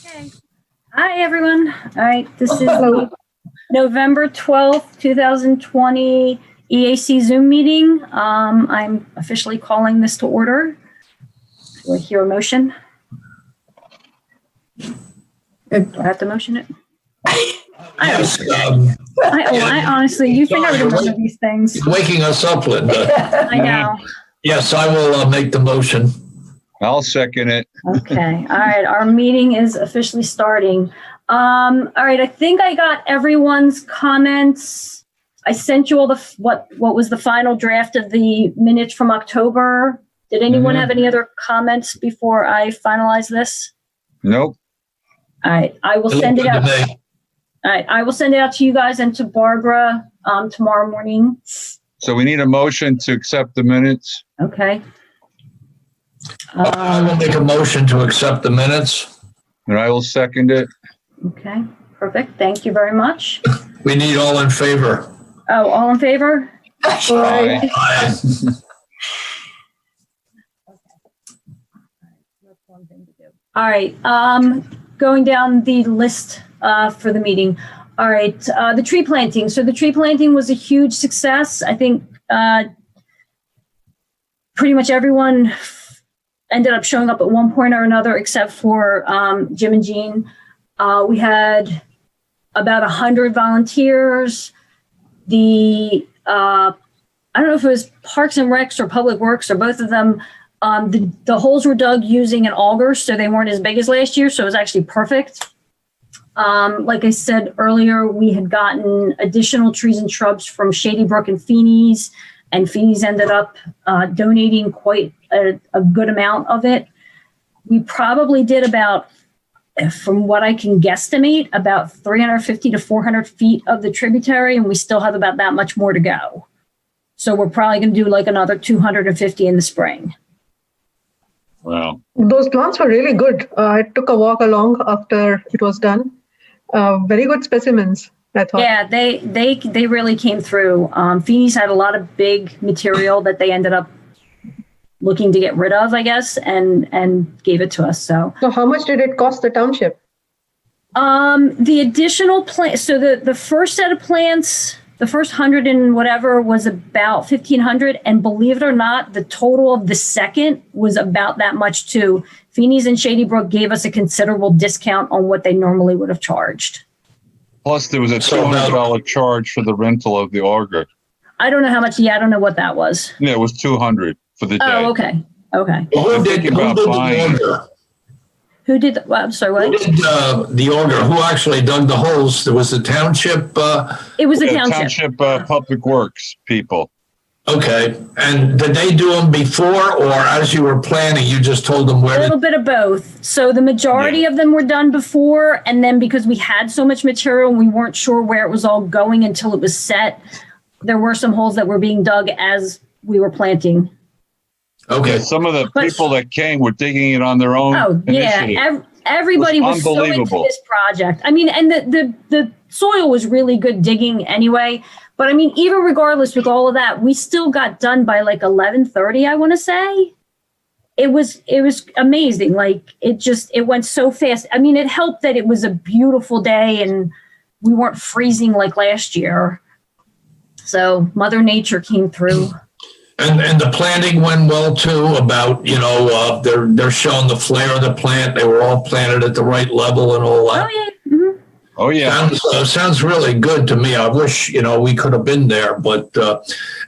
Okay. Hi, everyone. All right, this is the November 12th, 2020 EAC Zoom meeting. I'm officially calling this to order. Do I hear a motion? Do I have to motion it? Yes, I honestly, you think I would remember these things. you're waking us up, Linda. I know. Yes, I will make the motion. I'll second it. Okay. All right. Our meeting is officially starting. All right. I think I got everyone's comments. I sent you all the what was the final draft of the minutes from October. Did anyone have any other comments before I finalize this? Nope. All right. I will send it out. All right. I will send it out to you guys and to Barbara tomorrow morning. So we need a motion to accept the minutes. Okay. I will make a motion to accept the minutes. And I will second it. Okay. Perfect. Thank you very much. We need all in favor. Oh, all in favor? Aye. Aye. All right, going down the list for the meeting. All right, the tree planting. So the tree planting was a huge success. I think pretty much everyone ended up showing up at one point or another, except for Jim and Jean. We had about 100 volunteers. I don't know if it was Parks and Recs or Public Works or both of them. The holes were dug using an auger, so they weren't as big as last year, so it was actually perfect. Like I said earlier, we had gotten additional trees and shrubs from Shady Brook and Feeney's ended up donating quite a good amount of it. We probably did about, from what I can guesstimate, about 350 to 400 feet of the tributary, and we still have about that much more to go. So we're probably going to do like another 250 in the spring. Wow. Those plants were really good. I took a walk along after it was done. Very good specimens, I thought. Yeah, they really came through. Feeney's had a lot of big material that they ended up looking to get rid of, I guess, and gave it to us. So how much did it cost the township? The additional plant. So the first set of plants, the first 100 and whatever was about 1,500, and believe it or not, the total of the second was about that much too. Feeney's and Shady Brook gave us a considerable discount on what they normally would have charged. Plus there was a $200 charge for the rental of the auger. I don't know how much. Yeah, I don't know what that was. Yeah, it was $200 for the day. Oh, okay. Okay. Who did the auger? Who did I'm sorry, what? Who did the auger? Who actually dug the holes? There was the township? It was the Yeah, township. Public Works people. Okay. And did they do them before, or as you were planning, you just told them where A little bit of both. So the majority of them were done before, and then because we had so much material and we weren't sure where it was all going until it was set, there were some holes that were being dug as we were planting. Okay. Yeah, some of the people that came were digging it on their own. Oh, initiative. yeah. Everybody was so into unbelievable. this project. I mean, and the soil was really good digging anyway. But I mean, even regardless with all of that, we still got done by like 11:30, I want to say. It was amazing. Like it went so fast. I mean, it helped that it was a beautiful day and we weren't freezing like last year. So Mother Nature came through. And the planting went well too. About they're showing the flare of the plant. They were all planted at the right level and all that. Oh yeah. Mm-hmm. Oh yeah. Sounds really good to me. I wish we could have been there. But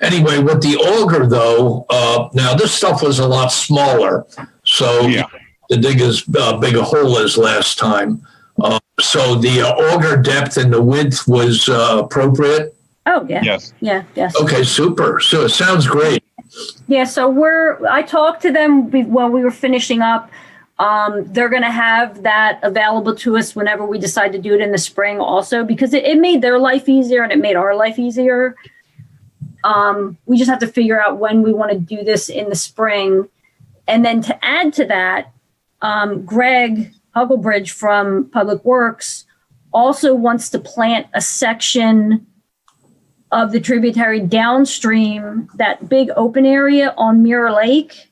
anyway, with the auger though, now this stuff was a lot smaller, so the dig as big a hole as last time. So the auger depth and the width was appropriate. Oh yeah. Yes. Yeah. Yes. Okay, super. So it sounds great. Yeah. So I talked to them while we were finishing up. They're going to have that available to us whenever we decide to do it in the spring also, because it made their life easier and it made our life easier. We just have to figure out when we want to do this in the spring. And then to add to that, Greg Hugglebridge from Public Works also wants to plant a section of the tributary downstream, that big open area on Mirror Lake.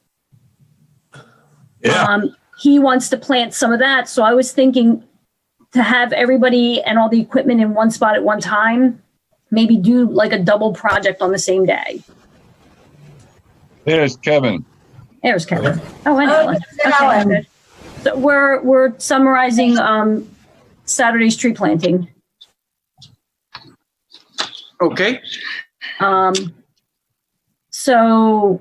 Yeah. he wants to plant some of that. So I was thinking to have everybody and all the equipment in one spot at one time, maybe do like a double project on the same day. There's Kevin. There's Kevin. Oh, and Ellen. and Okay, Ellen. good. So we're summarizing Saturday's tree planting. Okay. So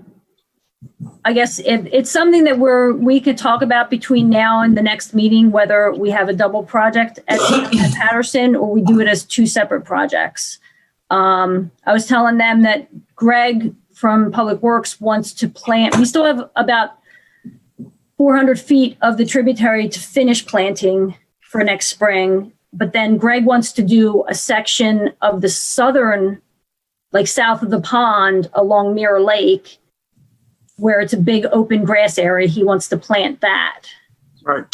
I guess if it's something that we could talk about between now and the next meeting, whether we have a double project at Patterson or we do it as two separate projects. I was telling them that Greg from Public Works wants to plant. We still have about 400 feet of the tributary to finish planting for next spring. But then Greg wants to do a section of the southern, like south of the pond along Mirror Lake, where it's a big open grass area. He wants to plant that. Right.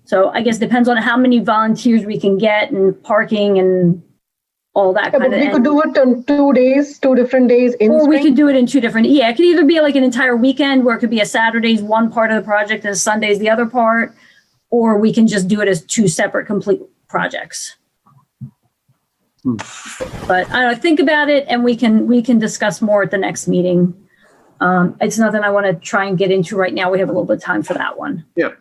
So I guess depends on how many volunteers we can get and parking and all that Yeah, kind but of. we could do it on 2 days, 2 different days in Or we spring. could do it in two different, yeah, it could either be like an entire weekend where it could be a Saturday's one part of the project and Sunday's the other part, or we can just do it as two separate complete projects. But I don't know, think about it and we can discuss more at the next meeting. It's nothing I want to try and get into right now. We have a little bit of time for that one. Yep.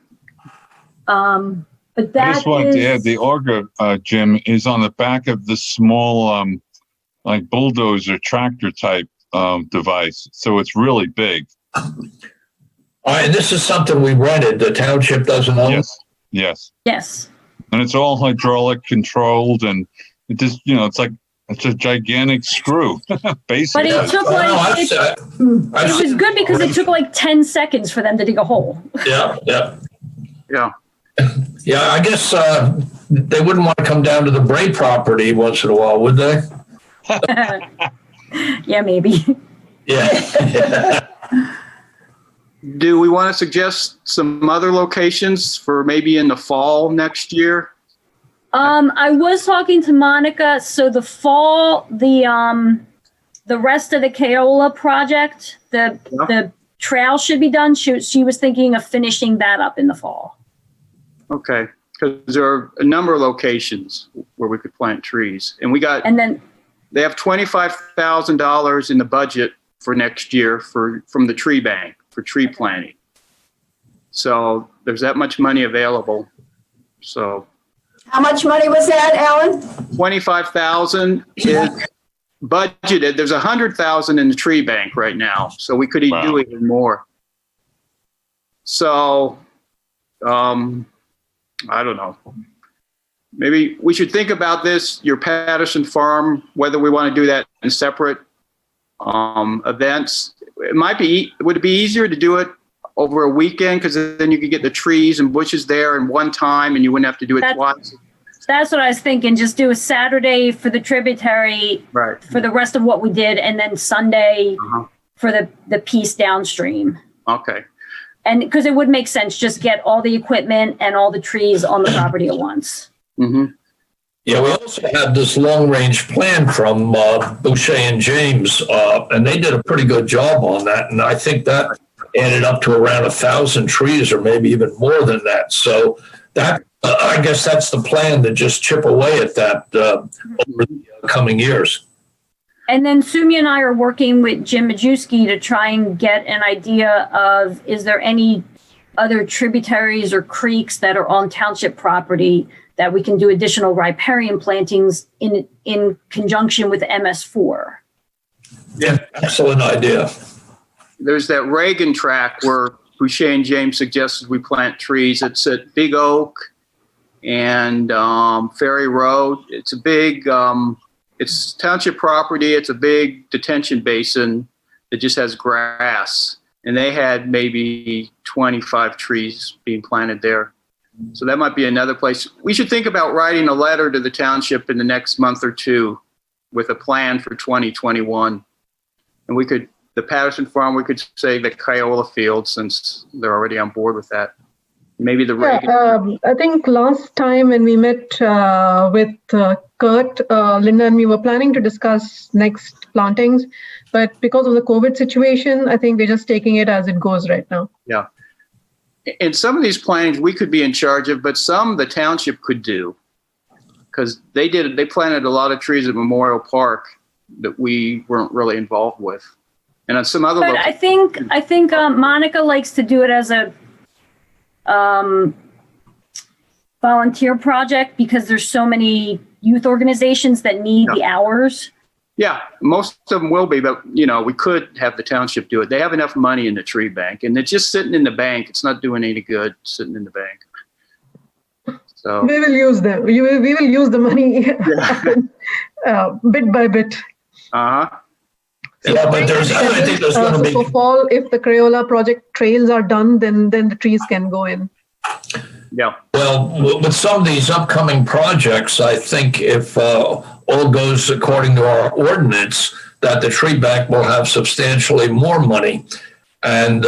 But I that just wanted to add is, the auger, Jim, is on the back of the small, like bulldozer tractor type device. So it's really big. And this is something we rented. The township doesn't own. Yes. Yes. yes. And it's all hydraulic controlled, and it just, it's a gigantic screw, basically. But it took like, it was good because it took like 10 seconds for them to dig a hole. Yeah, yeah. Yeah. Yeah, I guess they wouldn't want to come down to the Bray property once in a while, would they? Yeah, maybe. Yeah. Do we want to suggest some other locations for maybe in the fall next year? I was talking to Monica. So the fall, the rest of the Keola project, the trail should be done. She was thinking of finishing that up in the fall. Okay. Because there are a number of locations where we could plant trees. And And then, they have $25,000 in the budget for next year from the tree bank for tree planting. So there's that much money available. So How much money was that, Alan? 25,000 is budgeted. There's 100,000 in the tree bank right now, so we could do even more. So, I don't know. Maybe we should think about this, your Patterson Farm, whether we want to do that in separate events. Would it be easier to do it over a weekend? Because then you could get the trees and bushes there in one time and you wouldn't have to do it twice. that's what I was thinking. Just do a Saturday for the tributary Right. for the rest of what we did, and then Sunday for the piece downstream. Okay. And because it would make sense, just get all the equipment and all the trees on the property at once. Mm-hmm. Yeah, we also had this long-range plan from Boucher and James, and they did a pretty good job on that. And I think that added up to around 1,000 trees, or maybe even more than that. So that I guess that's the plan, to just chip away at that over the coming years. And then Sumi and I are working with Jim Majewski to try and get an idea of, is there any other tributaries or creeks that are on township property that we can do additional riparian plantings in conjunction with MS4. Yeah, excellent idea. There's that Reagan track where Boucher and James suggested we plant trees. It's at Big Oak and Ferry Road. It's a big, it's township property. It's a big detention basin that just has grass. And they had maybe 25 trees being planted there. So that might be another place. We should think about writing a letter to the township in the next month or two with a plan for 2021. And we could, the Patterson Farm, we could say the Keola Field, since they're already on board with that. Maybe the Reagan. I think last time when we met with Kurt, Linda and me were planning to discuss next plantings, but because of the COVID situation, I think we're just taking it as it goes right now. Yeah. And some of these plantings we could be in charge of, but some the township could do. Because they planted a lot of trees at Memorial Park that we weren't really involved with. And on some other But I think Monica likes to do it as a volunteer project because there's so many youth organizations that need the hours. Yeah, most of them will be, but we could have the township do it. They have enough money in the tree bank, and it's just sitting in the bank. It's not doing any good sitting in the bank. So We will use them. We will use the money bit by bit. Uh-huh. Yeah, but I think there's going to be. For fall, if the Crayola project trails are done, then the trees can go in. Yeah. Well, with some of these upcoming projects, I think if all goes according to our ordinance, that the tree bank will have substantially more money. And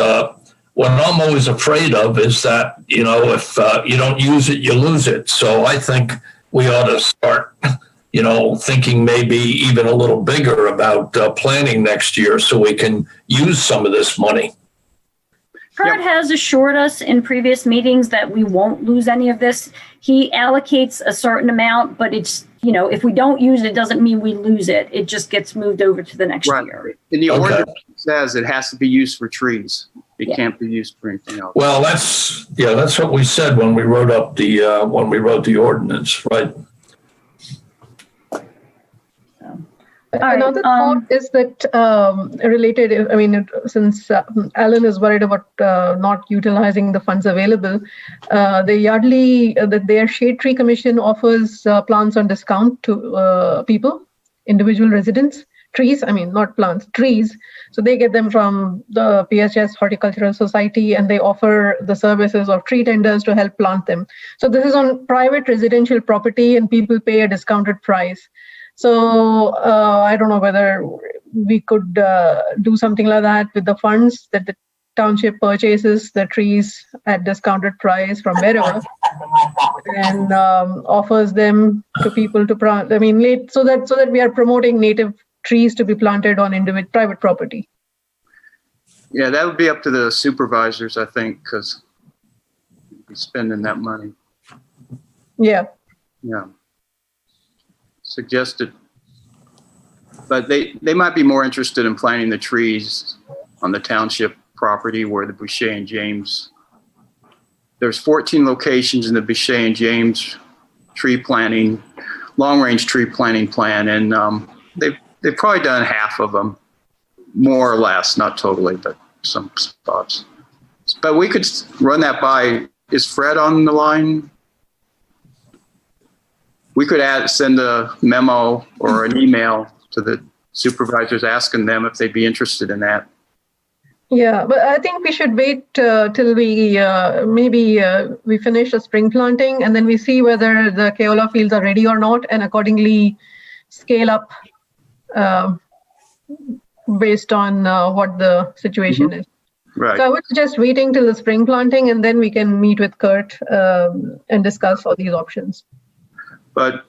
what I'm always afraid of is that, if you don't use it, you lose it. So I think we ought to start, thinking maybe even a little bigger about planning next year so we can use some of this money. Kurt has assured us in previous meetings that we won't lose any of this. He allocates a certain amount, but it's, if we don't use it, doesn't mean we lose it. It just gets moved over to the next year. And the ordinance says it has to be used for trees. It can't be used for anything else. Well, that's what we said when we wrote up the ordinance, right? Another thought is that related, since Alan is worried about not utilizing the funds available, their Shade Tree Commission offers plants on discount to people, individual residents, trees, not plants, trees. So they get them from the PHS Horticultural Society, and they offer the services of tree tenders to help plant them. So this is on private residential property, and people pay a discounted price. So I don't know whether we could do something like that with the funds that the township purchases the trees at discounted price from wherever and offers them to people to plant. So that we are promoting native trees to be planted on private property. Yeah, that would be up to the supervisors, I think, because we're spending that money. Yeah. Yeah. Suggested, but they might be more interested in planting the trees on the township property where the Boucher and James. There's 14 locations in the Boucher and James long-range tree planting plan, and they've probably done half of them, more or less, not totally, but some spots. But we could run that by. Is Fred on the line? We could send a memo or an email to the supervisors asking them if they'd be interested in that. Yeah, but I think we should wait till we we finish the spring planting, and then we see whether the Crayola fields are ready or not, and accordingly scale up based on what the situation is. Right. So I would suggest waiting till the spring planting, and then we can meet with Kurt and discuss all these options. But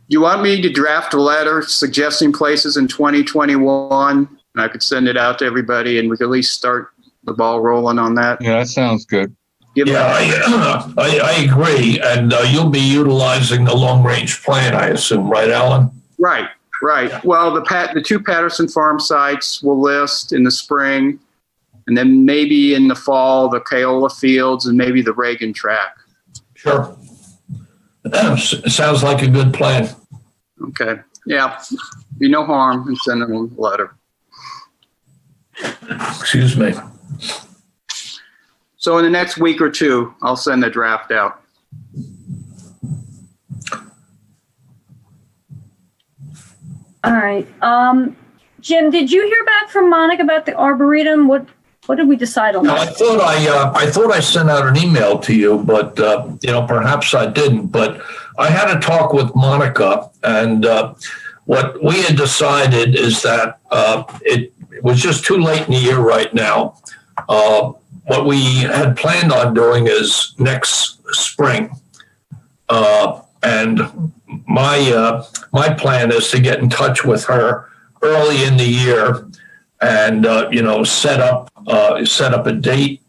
you want me to draft a letter suggesting places in 2021, and I could send it out to everybody, and we could at least start the ball rolling on that? Yeah, that sounds good. I agree. And you'll be utilizing the long-range plan, I assume, right, Alan? Right. Well, the two Patterson Farm sites will list in the spring, and then maybe in the fall, the Crayola fields and maybe the Reagan track. Sure. Sounds like a good plan. Okay. Yeah. Be no harm in sending them a letter. Excuse me. So in the next week or two, I'll send the draft out. All right. Jim, did you hear back from Monica about the Arboretum? What did we decide on No, that? I thought I sent out an email to you, but perhaps I didn't. But I had a talk with Monica, and what we had decided is that it was just too late in the year right now. What we had planned on doing is next spring, and my plan is to get in touch with her early in the year and set up a date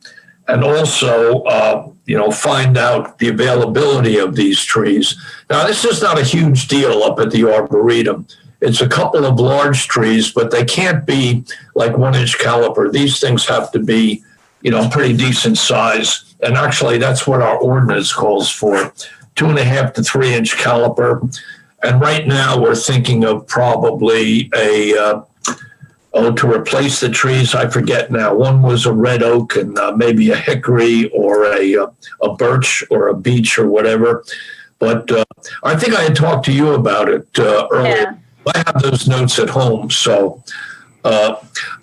and also, find out the availability of these trees. Now, this is not a huge deal up at the Arboretum. It's a couple of large trees, but they can't be like 1-inch caliper. These things have to be, pretty decent size. And actually, that's what our ordinance calls for, 2.5 to 3-inch caliper. And right now, we're thinking of probably to replace the trees. I forget now. One was a red oak and maybe a hickory or a birch or a beech or whatever. But I think I had talked to you about it earlier. Yeah. I have those notes at home, so I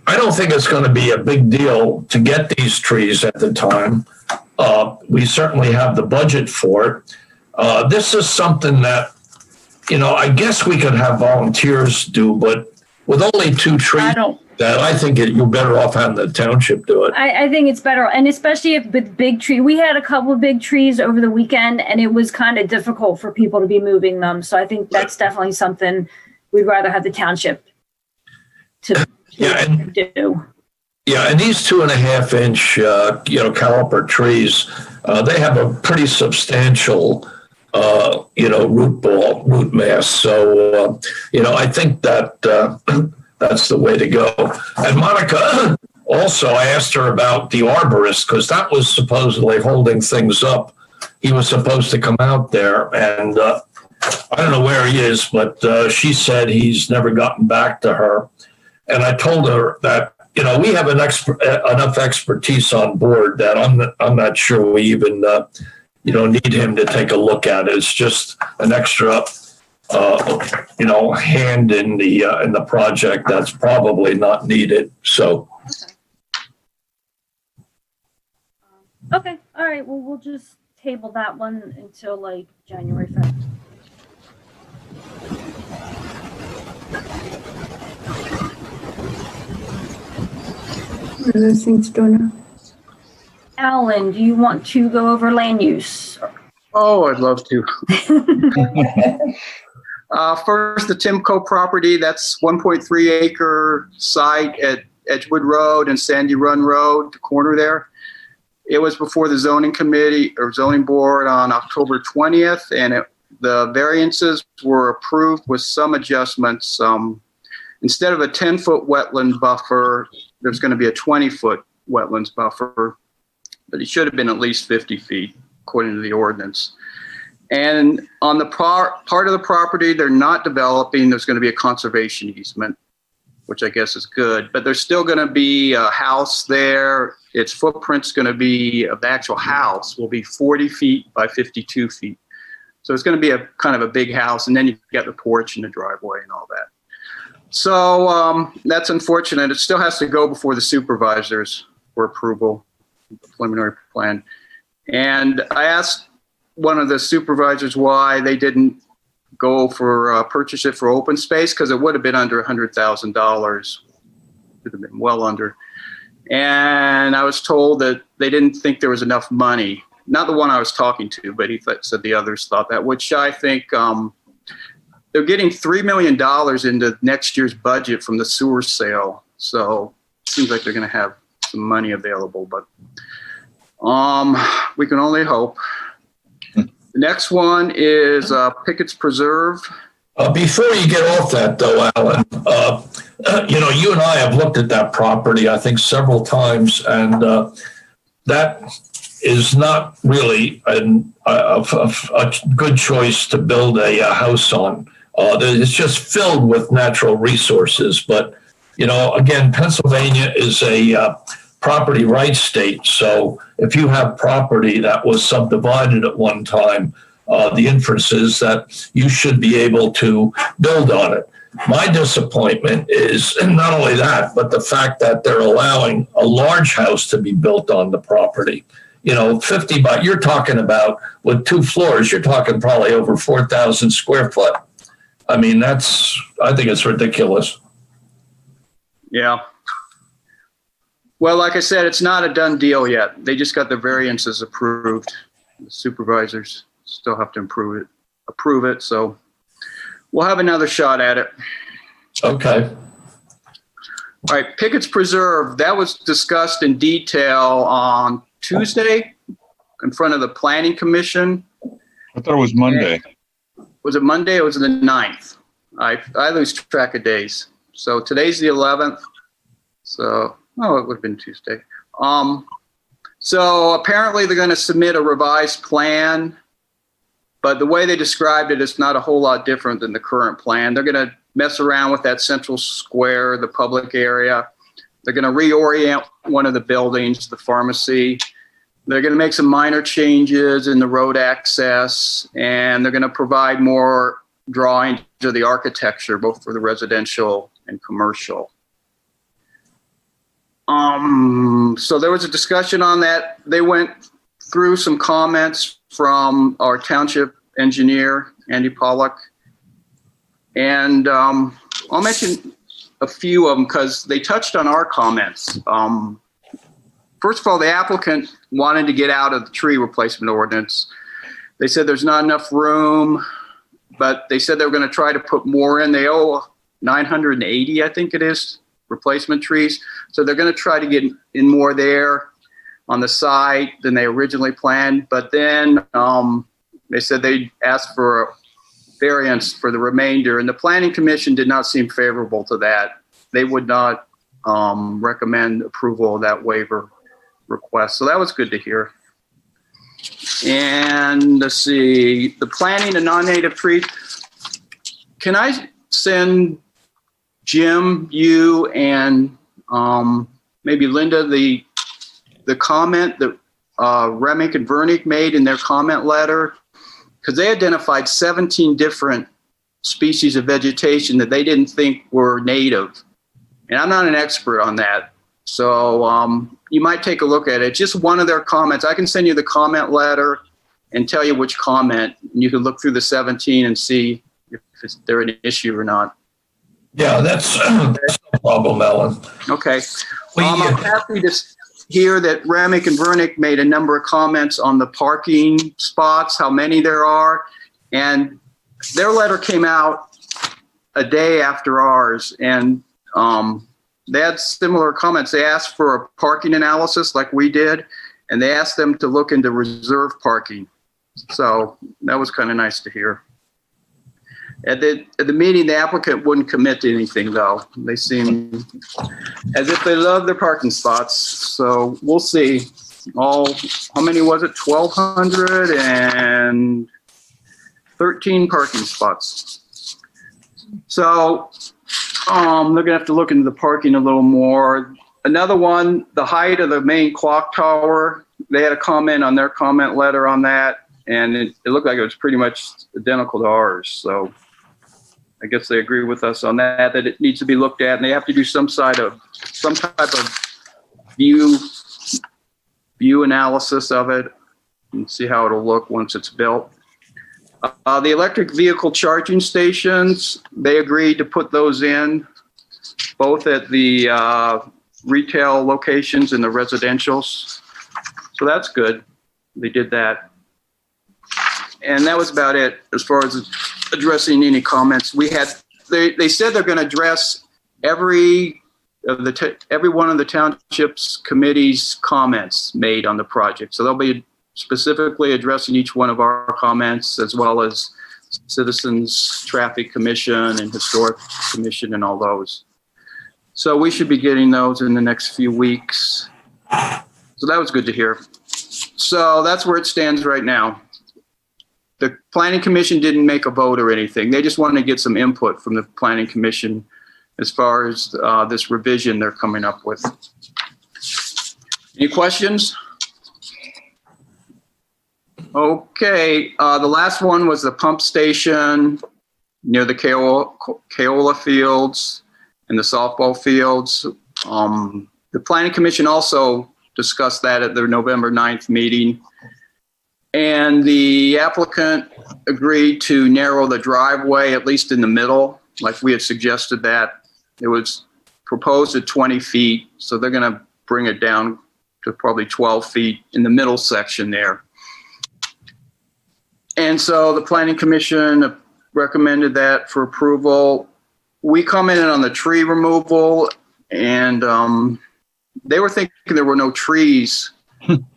don't think it's going to be a big deal to get these trees at the time. We certainly have the budget for it. This is something that, I guess we could have volunteers do, but with only 2 trees, I think you're better off having the township do it. I think it's better, and especially if with big tree, we had a couple of big trees over the weekend, and it was kind of difficult for people to be moving them. So I think that's definitely something we'd rather have the township to do. Yeah, and these 2.5-inch, caliper trees, they have a pretty substantial, root mass. So, I think that that's the way to go. And Monica, also, I asked her about the arborist because that was supposedly holding things up. He was supposed to come out there, and I don't know where he is, but she said he's never gotten back to her. And I told her that, we have enough expertise on board that I'm not sure we even, need him to take a look at it. It's just an extra, hand in the project that's probably not needed. So. Okay. All right. Well, we'll just table that one until like January 5th. What are those things doing now? Alan, do you want to go over land use? Oh, I'd love to. First, the Timco property, that's 1.3 acre site at Edgewood Road and Sandy Run Road, the corner there. It was before the zoning committee or zoning board on October 20th, and the variances were approved with some adjustments. Instead of a 10-foot wetland buffer, there's going to be a 20-foot wetlands buffer, but it should have been at least 50 feet according to the ordinance. And on the part of the property they're not developing, there's going to be a conservation easement, which I guess is good, but there's still going to be a house there. Its footprint's going to be, of the actual house, will be 40 feet by 52 feet. So it's going to be a kind of a big house, and then you've got the porch and the driveway and all that. So that's unfortunate. It still has to go before the supervisors for approval, the preliminary plan. And I asked one of the supervisors why they didn't go for purchase it for open space, because it would have been under $100,000. Would have been well under. And I was told that they didn't think there was enough money. Not the one I was talking to, but he said the others thought that, which I think they're getting $3 million into next year's budget from the sewer sale. So it seems like they're going to have some money available, but we can only hope. The next one is Pickett's Preserve. Before you get off that, though, Alan, you and I have looked at that property, I think, several times, and that is not really a good choice to build a house on. It's just filled with natural resources. But, again, Pennsylvania is a property rights state. So if you have property that was subdivided at one time, the inference is that you should be able to build on it. My disappointment is not only that, but the fact that they're allowing a large house to be built on the property. 50 by, you're talking about with 2 floors, you're talking probably over 4,000 square foot. I mean, I think it's ridiculous. Yeah. Well, like I said, it's not a done deal yet. They just got the variances approved. The supervisors still have to approve it. So we'll have another shot at it. Okay. All right, Pickett's Preserve, that was discussed in detail on Tuesday in front of the Planning Commission. I thought it was Monday. Was it Monday or was it the 9th? I lose track of days. So today's the 11th. So, it would have been Tuesday. So apparently they're going to submit a revised plan, but the way they described it is not a whole lot different than the current plan. They're going to mess around with that central square, the public area. They're going to reorient one of the buildings, the pharmacy. They're going to make some minor changes in the road access, and they're going to provide more drawings of the architecture, both for the residential and commercial. So there was a discussion on that. They went through some comments from our township engineer, Andy Pollock. And I'll mention a few of them because they touched on our comments. First of all, the applicant wanted to get out of the tree replacement ordinance. They said there's not enough room, but they said they were going to try to put more in. They owe 980, I think it is, replacement trees. So they're going to try to get in more there on the side than they originally planned. But then they said they asked for a variance for the remainder, and the Planning Commission did not seem favorable to that. They would not recommend approval of that waiver request. So that was good to hear. And let's see, the planting of non-native trees. Can I send Jim, you, and maybe Linda the comment that Remick and Vernick made in their comment letter? Because they identified 17 different species of vegetation that they didn't think were native. And I'm not an expert on that. So you might take a look at it. Just one of their comments. I can send you the comment letter and tell you which comment. And you can look through the 17 and see if they're an issue or not. Yeah, that's no problem, Ellen. Okay. I'm happy to hear that Remick and Vernick made a number of comments on the parking spots, how many there are. And their letter came out a day after ours. And they had similar comments. They asked for a parking analysis like we did, and they asked them to look into reserve parking. So that was kind of nice to hear. At the meeting, the applicant wouldn't commit to anything, though. They seemed as if they love their parking spots. So we'll see. How many was it? 1,213 parking spots. So they're going to have to look into the parking a little more. Another one, the height of the main clock tower. They had a comment on their comment letter on that, and it looked like it was pretty much identical to ours. So I guess they agree with us on that it needs to be looked at, and they have to do some type of view analysis of it and see how it'll look once it's built. The electric vehicle charging stations, they agreed to put those in both at the retail locations and the residentials. So that's good. They did that. And that was about it as far as addressing any comments. They said they're going to address every one of the township's committee's comments made on the project. So they'll be specifically addressing each one of our comments, as well as Citizens Traffic Commission and Historic Commission and all those. So we should be getting those in the next few weeks. So that was good to hear. So that's where it stands right now. The Planning Commission didn't make a vote or anything. They just wanted to get some input from the Planning Commission as far as this revision they're coming up with. Any questions? Okay, the last one was the pump station near the Keola fields and the softball fields. The Planning Commission also discussed that at their November 9th meeting. And the applicant agreed to narrow the driveway, at least in the middle, like we had suggested that. It was proposed at 20 feet, so they're going to bring it down to probably 12 feet in the middle section there. And so the Planning Commission recommended that for approval. We commented on the tree removal, and they were thinking there were no trees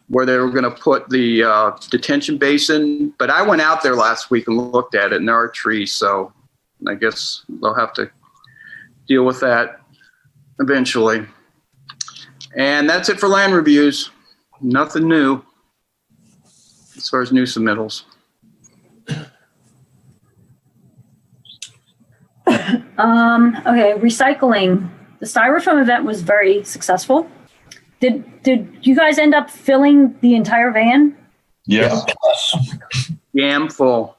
where they were going to put the detention basin. But I went out there last week and looked at it, and there are trees. So I guess they'll have to deal with that eventually. And that's it for land reviews. Nothing new as far as new submittals. Okay, recycling. The styrofoam event was very successful. Did you guys end up filling the entire van? Yes. Jam full.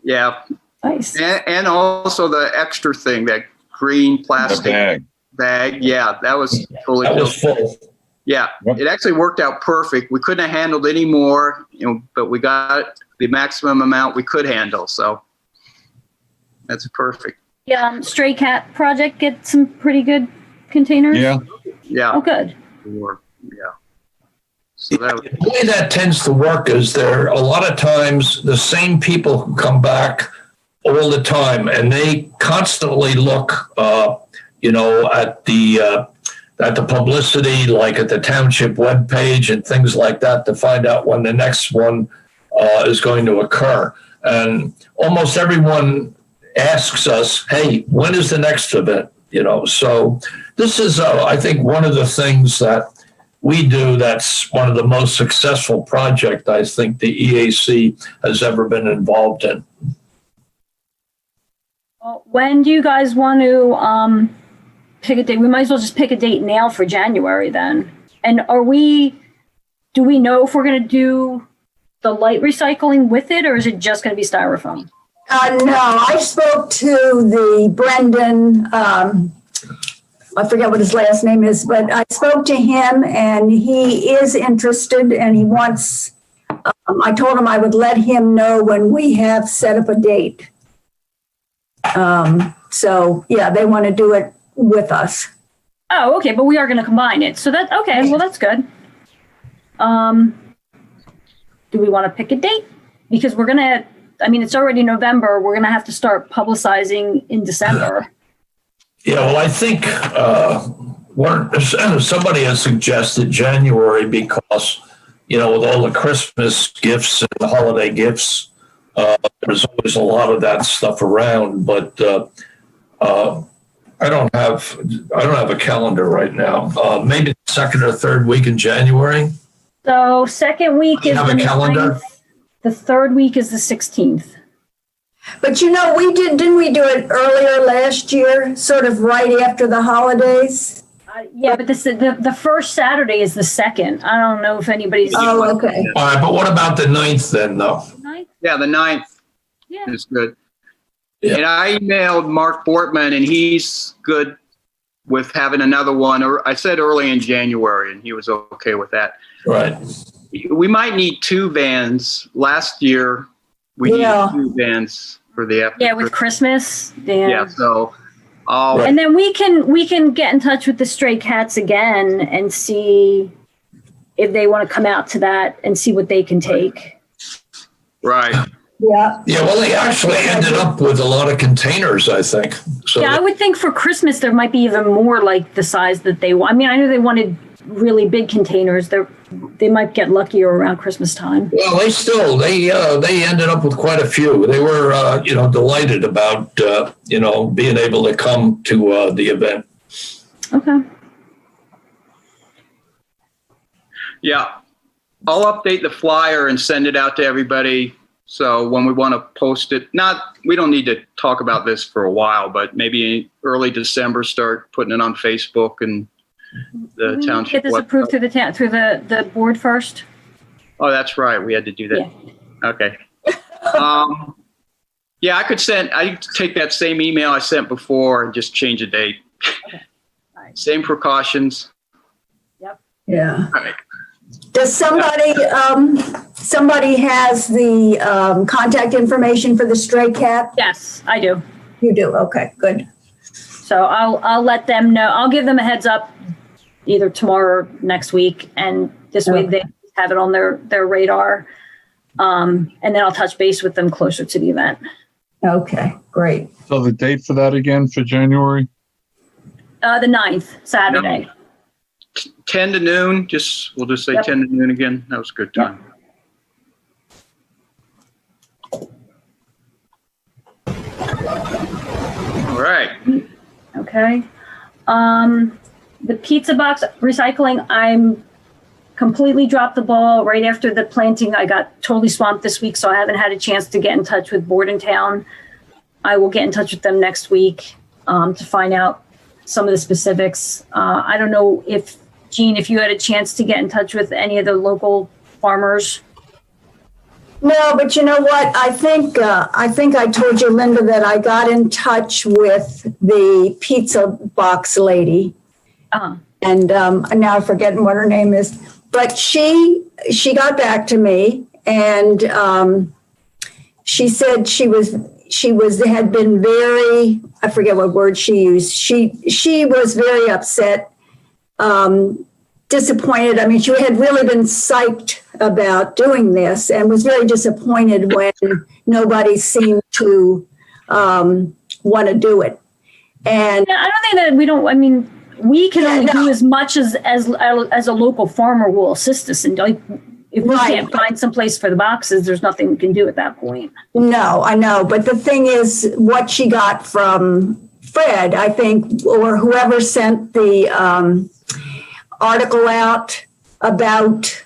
Yeah. Nice. And also the extra thing, that green The plastic bag. Yeah, that was fully That was filled. full. Yeah, Yep. it actually worked out perfect. We couldn't have handled any more, but we got the maximum amount we could handle. So that's perfect. Yeah, Stray Cat Project get some pretty good containers. Yeah. Yeah. Oh, good. Yeah. So that was, The way that tends to work is there a lot of times the same people who come back all the time, and they constantly look, at the publicity, like at the township webpage and things like that, to find out when the next one is going to occur. And almost everyone asks us, "Hey, when is the next event?" So this is, I think, one of the things that we do that's one of the most successful project I think the EAC has ever been involved in. Well, when do you guys want to pick a date? We might as well just pick a date now for January then. And do we know if we're going to do the light recycling with it, or is it just going to be styrofoam? No, I spoke to the Brendan, I forget what his last name is, but I spoke to him and he is interested and he wants, I told him I would let him know when we have set up a date. So yeah, they want to do it with us. Oh, okay, but we are going to combine it. So okay, well, that's good. Do we want to pick a date? Because we're going to, it's already November. We're going to have to start publicizing in December. Yeah, well, I think somebody has suggested January because, with all the Christmas gifts and the holiday gifts, there's always a lot of that stuff around. But I don't have a calendar right now. Maybe the second or third week in January. So second week is have the a calendar? 9th. The third week is the 16th. But didn't we do it earlier last year, sort of right after the holidays? Yeah, but the first Saturday is the 2nd. I don't know if anybody's. Oh, okay. All right, but what about the 9th then, though? 9th? yeah, the 9th Yeah. is good. Yeah. And I emailed Mark Bortman, and he's good with having another one. Or I said early in January, and he was okay with that. Right. We might need 2 vans. Last year, we Yeah. needed 2 vans for the after. Yeah, with Christmas. Yeah, so I'll Right. And then we can get in touch with the Stray Cats again and see if they want to come out to that and see what they can take. right. Yeah. Yeah, well, they actually ended up with a lot of containers, I think. So Yeah, I would think for Christmas there might be even more like the size that they want. I know they wanted really big containers. They might get luckier around Christmas time. Well, they ended up with quite a few. They were, delighted about, being able to come to the event. Okay. Yeah. I'll update the flyer and send it out to everybody. So when we want to post it, we don't need to talk about this for a while, but maybe in early December, start putting it on Facebook and the We township. get this approved through the board first. Oh, that's right. We had to do that. Yeah. Okay. Yeah, I could take that same email I sent before and just change a date. Okay. All right. Same precautions. Yeah. All right. Does somebody has the contact information for the Stray Cat? Yes, I do. You do. Okay, good. So I'll let them know. I'll give them a heads up either tomorrow or next week, and this way they have it on their radar. And then I'll touch base with them closer to the event. Okay, great. So the date for that again for January? The 9th, Saturday. 10 to noon, we'll just say Yep. 10 to noon again. That was a good time. All right. Okay. The pizza box recycling, I'm completely dropped the ball right after the planting. I got totally swamped this week, so I haven't had a chance to get in touch with Bordentown. I will get in touch with them next week to find out some of the specifics. I don't know if, Jean, if you had a chance to get in touch with any of the local farmers. No, but you know what? I think I told you, Linda, that I got in touch with the pizza box lady. And now I'm forgetting what her name is, but she got back to me, and she said had been very, I forget what word she used. She was very upset, disappointed. I mean, she had really been psyched about doing this and was very disappointed when nobody seemed to want to do it. And Yeah, I don't think that we don't. I mean, we can only do as much as a local farmer will assist us. And like, if we can't find some place for the boxes, there's nothing we can do at that point. No, I know. But the thing is, what she got from Fred, I think, or whoever sent the article out about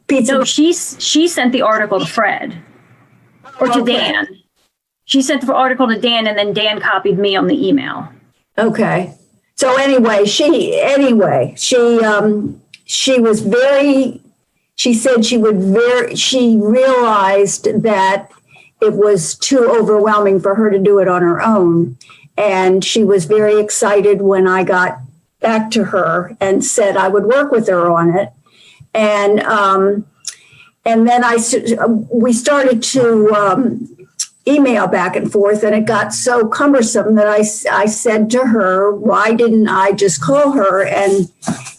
pizza. No, she sent the article to Fred or to Dan. She sent the article to Dan, and then Dan copied me on the email. Okay. So anyway, she was very, she said she realized that it was too overwhelming for her to do it on her own. And she was very excited when I got back to her and said I would work with her on it. And then we started to email back and forth, and it got so cumbersome that I said to her, why didn't I just call her and,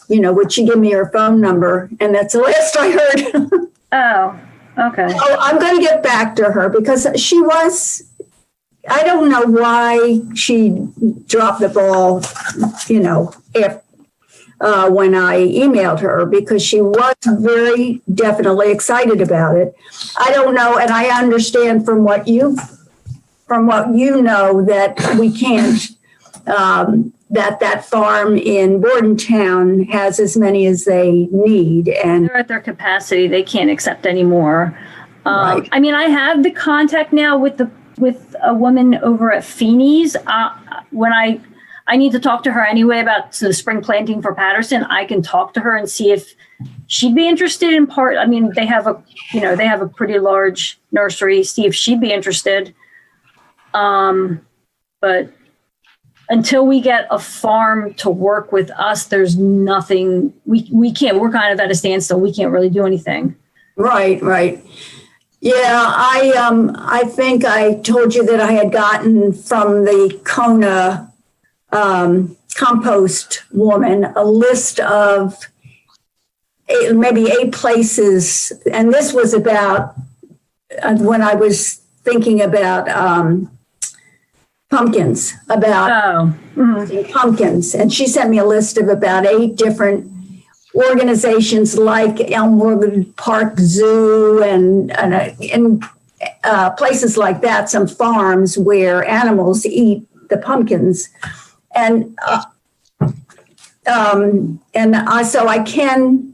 would she give me her phone number? And that's the last I heard. Oh, okay. So I'm going to get back to her because she was, I don't know why she dropped the ball, when I emailed her, because she was very definitely excited about it. I don't know, and I understand from what you know that we can't, that farm in Bordentown has as many as they need, and They're at their capacity. They can't accept any more. Right. I mean, I have the contact now with a woman over at Feeney's. When I need to talk to her anyway about the spring planting for Patterson, I can talk to her and see if she'd be interested in part. I mean, they have a pretty large nursery, see if she'd be interested. But until we get a farm to work with us, there's nothing, we can't, we're kind of at a standstill. We can't really do anything. Right. Yeah, I think I told you that I had gotten from the Kona compost woman a list of maybe 8 places, and this was about when I was thinking about pumpkins, pumpkins, and she sent me a list of about 8 different organizations like Elmwood Park Zoo and places like that, some farms where animals eat the pumpkins. And so I can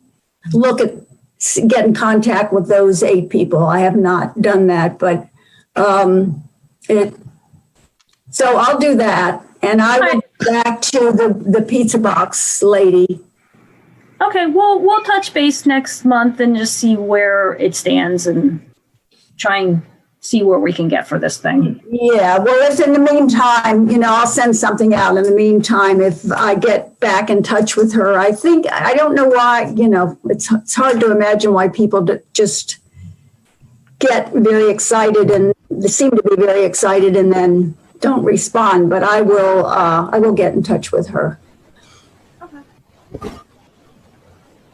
get in contact with those 8 people. I have not done that, but so I'll do that, and I will go back to the pizza box lady. Okay, well, we'll touch base next month and just see where it stands and try and see where we can get for this thing. Yeah, well, if in the meantime, I'll send something out in the meantime if I get back in touch with her. I don't know why, it's hard to imagine why people just get very excited and they seem to be very excited and then don't respond, but I will get in touch with her. Okay.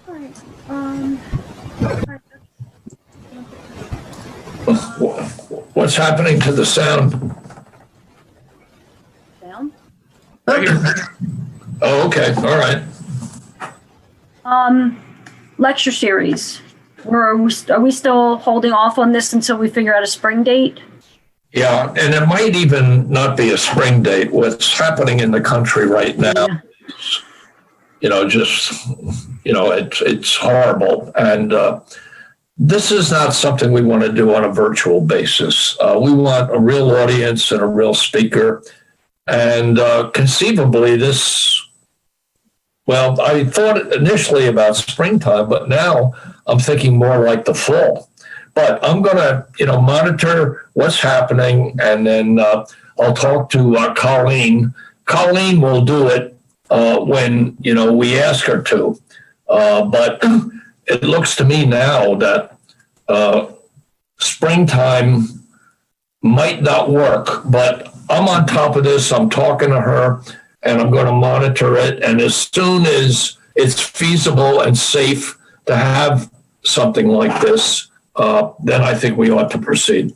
All right. What's happening to the sound? Down? Oh, okay. All right. Lecture series. Are we still holding off on this until we figure out a spring date? Yeah, and it might even not be a spring date. What's happening in the country right now, it's horrible. And this is not something we want to do on a virtual basis. We want a real audience and a real speaker. And conceivably I thought initially about springtime, but now I'm thinking more like the fall. But I'm going to, monitor what's happening, and then I'll talk to Colleen. Colleen will do it when, we ask her to. But it looks to me now that springtime might not work, but I'm on top of this. I'm talking to her, and I'm going to monitor it. And as soon as it's feasible and safe to have something like this, then I think we ought to proceed.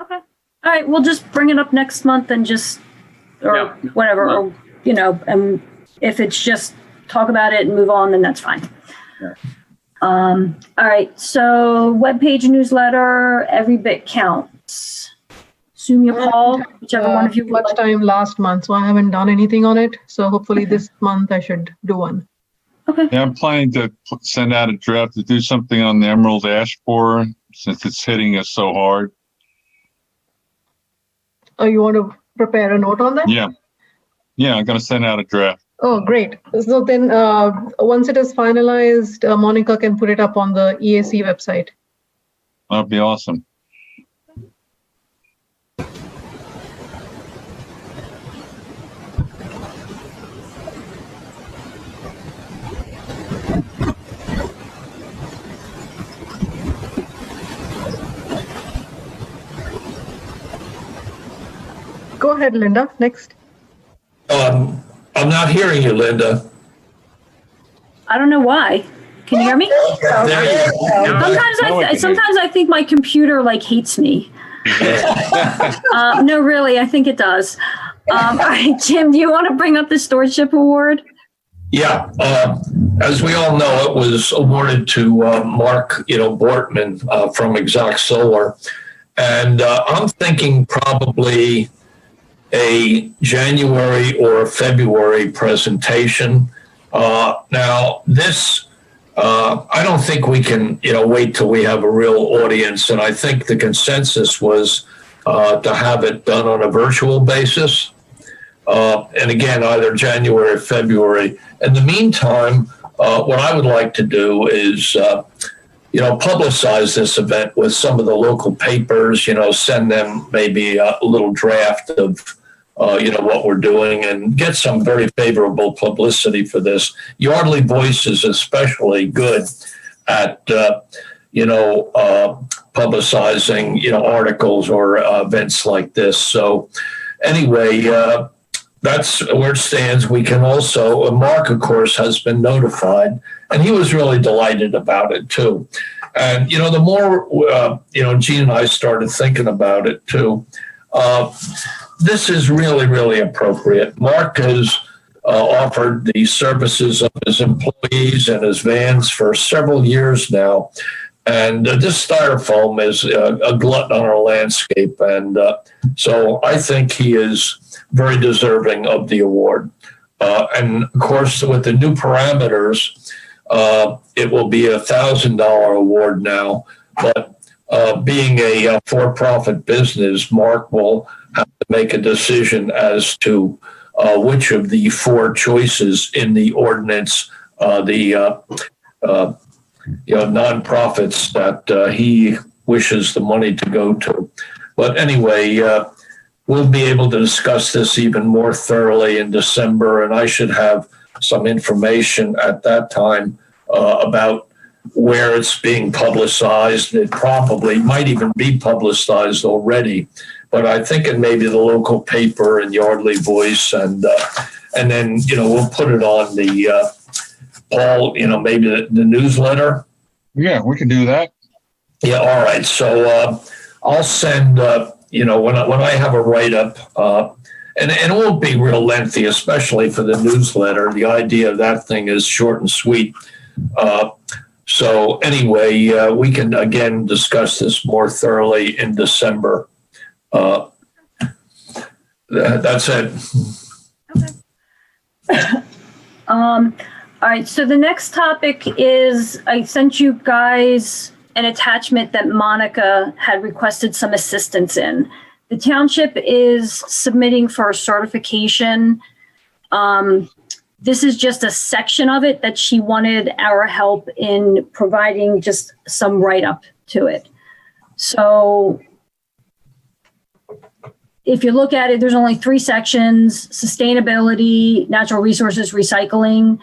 Okay. All right. We'll just bring it up next month and whatever, or, and if it's just talk about it and move on, then that's fine. Yeah. All right. So webpage newsletter, every bit counts. Sumia, Paul, whichever one of you would much like. time last month, so I haven't done anything on it. So hopefully this month I should do one. Okay. Yeah, I'm planning to send out a draft to do something on the Emerald Ash Borer since it's hitting us so hard. Oh, you want to prepare a note on that? Yeah, I'm going to send out a draft. Oh, great. So then once it is finalized, Monica can put it up on the EAC website. That'd be awesome. Go ahead, Linda. Next. I'm not hearing you, Linda. I don't know why. Can you hear me? There you go. Sometimes I think my computer hates me. No, really, I think it does. All right, Jim, do you want to bring up the Stewardship Award? Yeah. As we all know, it was awarded to Mark, Bortman from Exact Solar. And I'm thinking probably a January or a February presentation. Now, this, I don't think we can, wait till we have a real audience. And I think the consensus was to have it done on a virtual basis. And again, either January or February. In the meantime, what I would like to do is, publicize this event with some of the local papers, send them maybe a little draft of, what we're doing and get some very favorable publicity for this. Yardley Voice is especially good at, publicizing, articles or events like this. So anyway, that's where it stands. We can also, Mark, of course, has been notified, and he was really delighted about it, too. And, the more, Gene and I started thinking about it, too, this is really, really appropriate. Mark has offered the services of his employees and his vans for several years now. And this styrofoam is a glutton on our landscape. And so I think he is very deserving of the award. And of course, with the new parameters, it will be a $1,000 award now. But being a for-profit business, Mark will have to make a decision as to which of the four choices in the ordinance, nonprofits that he wishes the money to go to. But anyway, we'll be able to discuss this even more thoroughly in December, and I should have some information at that time about where it's being publicized. It probably might even be publicized already, but I think it may be the local paper and Yardley Voice, and then we'll put it on the Paul, maybe the newsletter. Yeah, we can do that. Yeah, all right. So I'll send when I have a write up, and it won't be real lengthy, especially for the newsletter. The idea of that thing is short and sweet. So anyway, we can again discuss this more thoroughly in December. That's it. All right, so the next topic is, I sent you guys an attachment that Monica had requested some assistance in. The township is submitting for a certification. This is just a section of it that she wanted our help in providing just some write-up to it. So if you look at it, there's only 3 sections: sustainability, natural resources, recycling.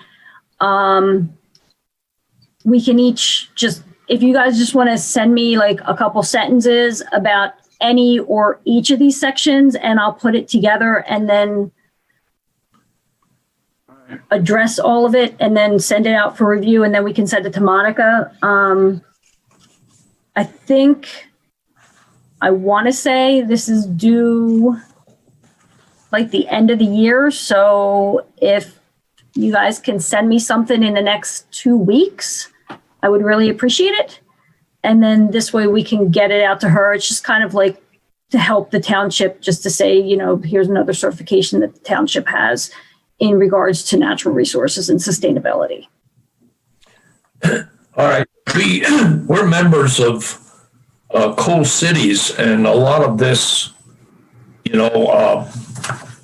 We can each just, if you guys just want to send me like a couple sentences about any or each of these sections, and I'll put it together and then address all of it and then send it out for review, and then we can send it to Monica. I think, I want to say this is due like the end of the year. So if you guys can send me something in the next 2 weeks, I would really appreciate it. And then this way we can get it out to her. It's just kind of like to help the township, just to say, you know, here's another certification that the township has in regards to natural resources and sustainability. All right. We're members of Coal Cities, and a lot of this, you know,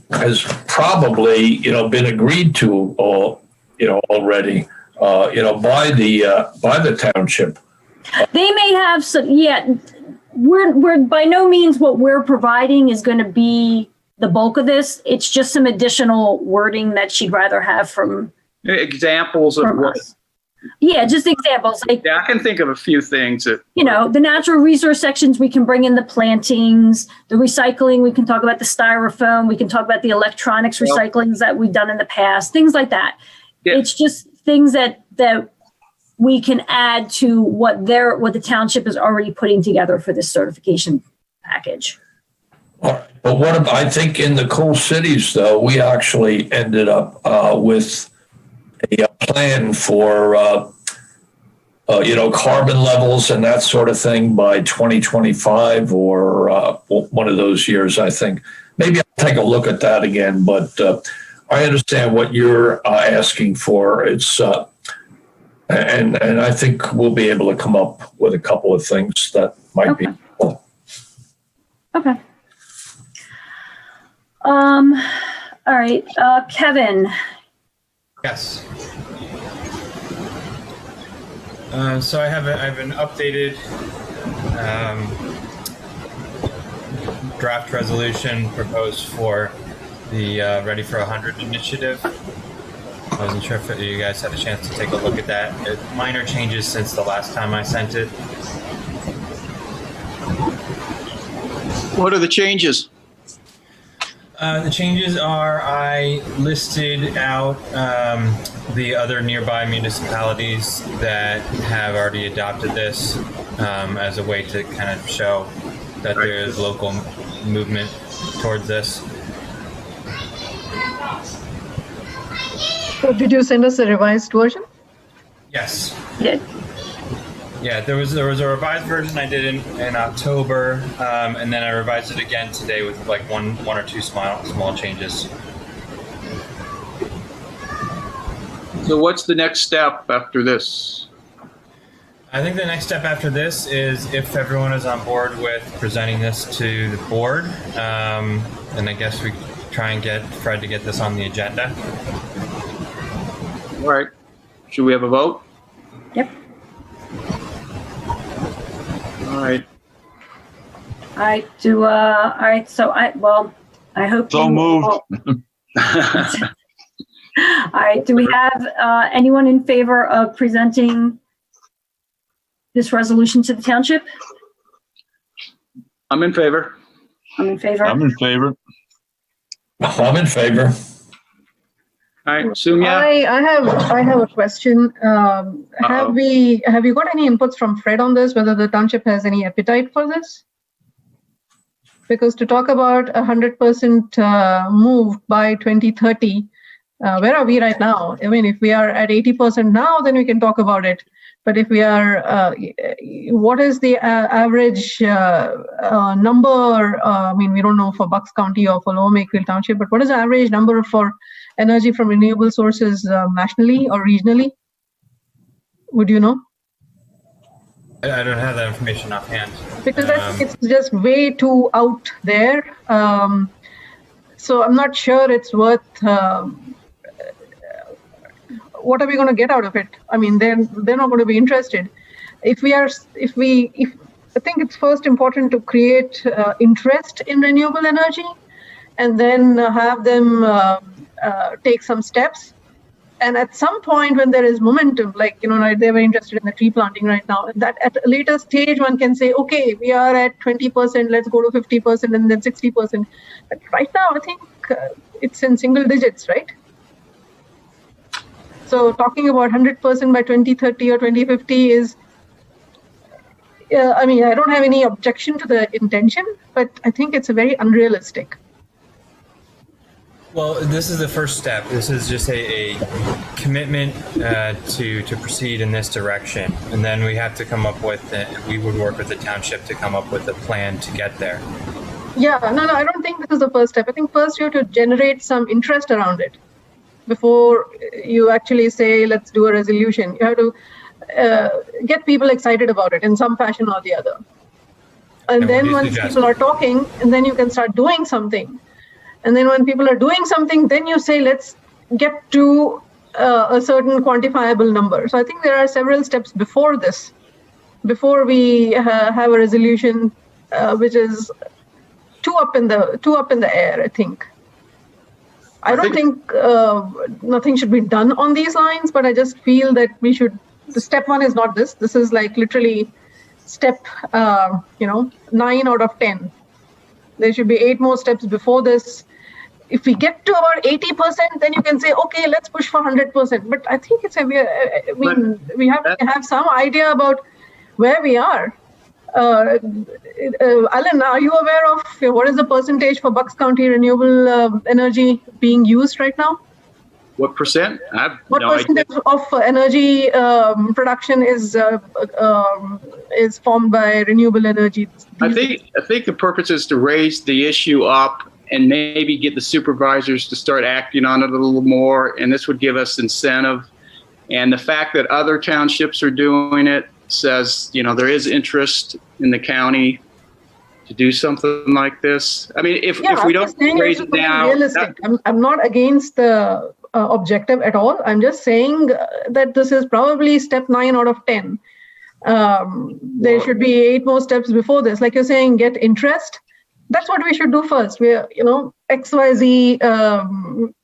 has probably, you know, been agreed to, you know, already, you know, by the township. They may have some, yeah, we're by no means what we're providing is going to be the bulk of this. It's just some additional wording that she'd rather have from Examples of what? us. Yeah, just examples. Like, Yeah, I can think of a few things that. you know, the natural resource sections, we can bring in the plantings, the recycling, we can talk about the styrofoam, we can talk about the electronics Well- recyclings that we've done in the past, things like that. Yeah. It's just things that we can add to what the township is already putting together for this certification package. All right. But what I think in the Coal Cities, though, we actually ended up with a plan for, you know, carbon levels and that sort of thing by 2025 or one of those years, I think. Maybe I'll take a look at that again, but I understand what you're asking for. It's and I think we'll be able to come up with a couple of things that might be. Okay. All right, Kevin. Yes. So I have an updated draft resolution proposed for the Ready for 100 initiative. I wasn't sure if you guys had a chance to take a look at that. Minor changes since the last time I sent it. What are the changes? The changes are, I listed out the other nearby municipalities that have already adopted this as a way to kind of show that there is local movement towards this. So did you send us a revised version? Yes. Yeah. Yeah, there was a revised version I did in October, and then I revised it again today with like one or two small changes. So what's the next step after this? I think the next step after this is if everyone is on board with presenting this to the board, and I guess we try and get Fred to get this on the agenda. All right. Should we have a vote? Yep. All right. All right. So I hope. So you moved. all- All right. Do we have anyone in favor of presenting this resolution to the township? I'm in favor. I'm in favor. I'm in favor. I'm in favor. All right, Sumya? I have a question. Have you got any inputs from Fred on this, whether the township has any appetite for this? Because to talk about 100% move by 2030 Where are we right now? I mean, if we are at 80% now, then we can talk about it. But if we are, what is the average number? I mean, we don't know for Bucks County or for Lower Makefield Township, but what is the average number for energy from renewable sources nationally or regionally? Would you know? I don't have that information offhand. Because I think it's just way too out there. So I'm not sure it's worth. What are we going to get out of it? I mean, they're not going to be interested. I think it's first important to create interest in renewable energy, and then have them take some steps. And at some point when there is momentum, like, they were interested in the tree planting right now, that at a later stage, one can say, okay, we are at 20%, let's go to 50% and then 60%. But right now, I think it's in single digits, right? So talking about 100% by 2030 or 2050 is, I mean, I don't have any objection to the intention, but I think it's a very unrealistic. Well, this is the first step. This is just a commitment to proceed in this direction. And then we have to come up with, we would work with the township to come up with a plan to get there. Yeah, no, I don't think this is the first step. I think first you have to generate some interest around it before you actually say, let's do a resolution. You have to get people excited about it in some fashion or the other. And then once people are talking, and then you can start doing something. And then when people are doing something, then you say, let's get to a certain quantifiable number. So I think there are several steps before this, before we have a resolution, which is too up in the air, I think. I don't think nothing should be done on these lines, but I just feel that the step one is not this. This is like literally step, 9 out of 10. There should be 8 more steps before this. If we get to about 80%, then you can say, okay, let's push for 100%. But I think we have to have some idea about where we are. Alan, are you aware of what is the percentage for Bucks County renewable energy being used right now? What percent? What percentage of energy production is formed by renewable energy? I think the purpose is to raise the issue up and maybe get the supervisors to start acting on it a little more. And this would give us incentive. And the fact that other townships are doing it says, there is interest in the county to do something like this. I mean, if we don't raise it now, I'm not against the objective at all. I'm just saying that this is probably step 9 out of 10. There should be 8 more steps before this. Like you're saying, get interest. That's what we should do first. XYZ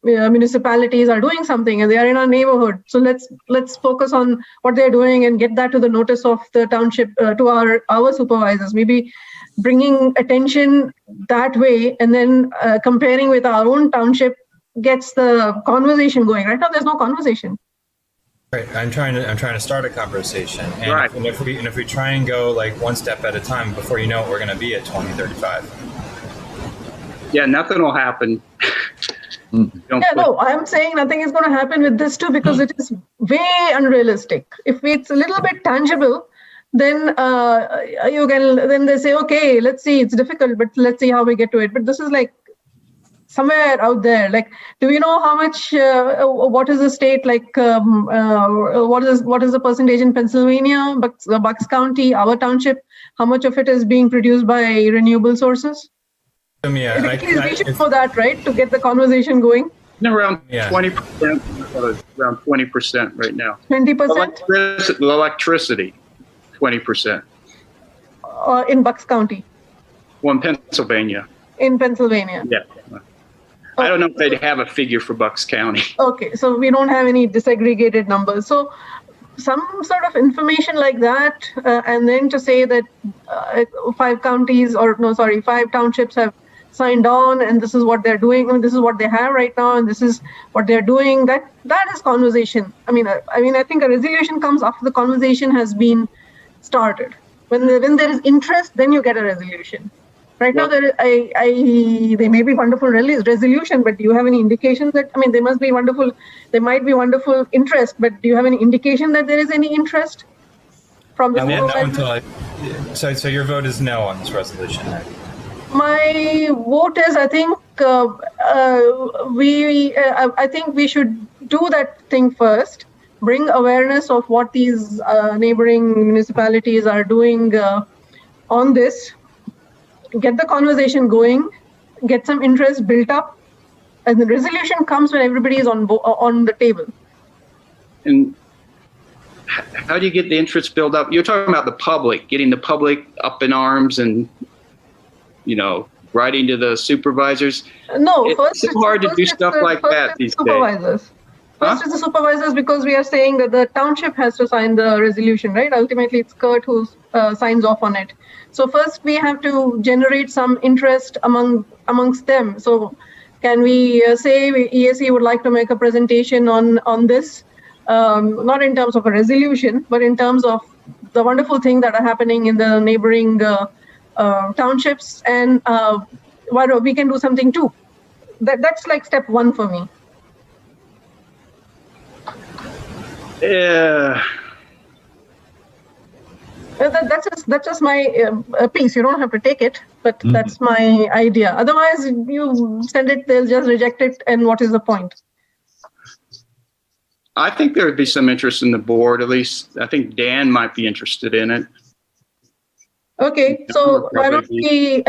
municipalities are doing something and they are in our neighborhood. So let's focus on what they're doing and get that to the notice of the township, to our supervisors. Maybe bringing attention that way, and then comparing with our own township gets the conversation going. Right now, there's no conversation. Right. I'm trying to start a conversation. And, right. and if we try and go like one step at a time, before you know it, we're going to be at 2035. Yeah, nothing will happen. I'm saying nothing is going to happen with this too, because it is way unrealistic. If it's a little bit tangible, then then they say, okay, let's see, it's difficult, but let's see how we get to it. But this is like somewhere out there. Like, do we know how much, what is the state, like, what is the percentage in Pennsylvania, Bucks County, our township, how much of it is being produced by renewable sources? Yeah, we should know that, right, to get the conversation going. Around 20%, around 20% right now. 20%? Electricity, 20%. In Bucks County? Well, in Pennsylvania. In Pennsylvania? Yeah. I don't know if they'd have a figure for Bucks County. Okay, so we don't have any disaggregated numbers. So some sort of information like that, and then to say that 5 townships have signed on, and this is what they're doing, and this is what they have right now, and this is what they're doing. That is conversation. I think a resolution comes after the conversation has been started. When there is interest, then you get a resolution. Right now, they may be wonderful resolution, but do you have any indication that, I mean, they must be wonderful, there might be wonderful interest, but do you have any indication that there is any interest from the supervisor? So your vote is no on this resolution, then? My vote is, I think, I think we should do that thing first, bring awareness of what these neighboring municipalities are doing on this, get the conversation going, get some interest built up, and the resolution comes when everybody is on the table. And how do you get the interest built up? You're talking about the public, getting the public up in arms and, writing to the supervisors. No, it's so hard to do stuff like that these days. First is the supervisors, because we are saying that the township has to sign the resolution, right? Ultimately, it's Kurt who signs off on it. So first, we have to generate some interest amongst them. So can we say ESE would like to make a presentation on this, not in terms of a resolution, but in terms of the wonderful things that are happening in the neighboring townships, and we can do something too. That's like step one for me. Yeah. That's just my piece. You don't have to take it, but that's my idea. Otherwise, you send it, they'll just reject it, and what is the point? I think there would be some interest in the board. At least I think Dan might be interested in it. Okay, so why don't we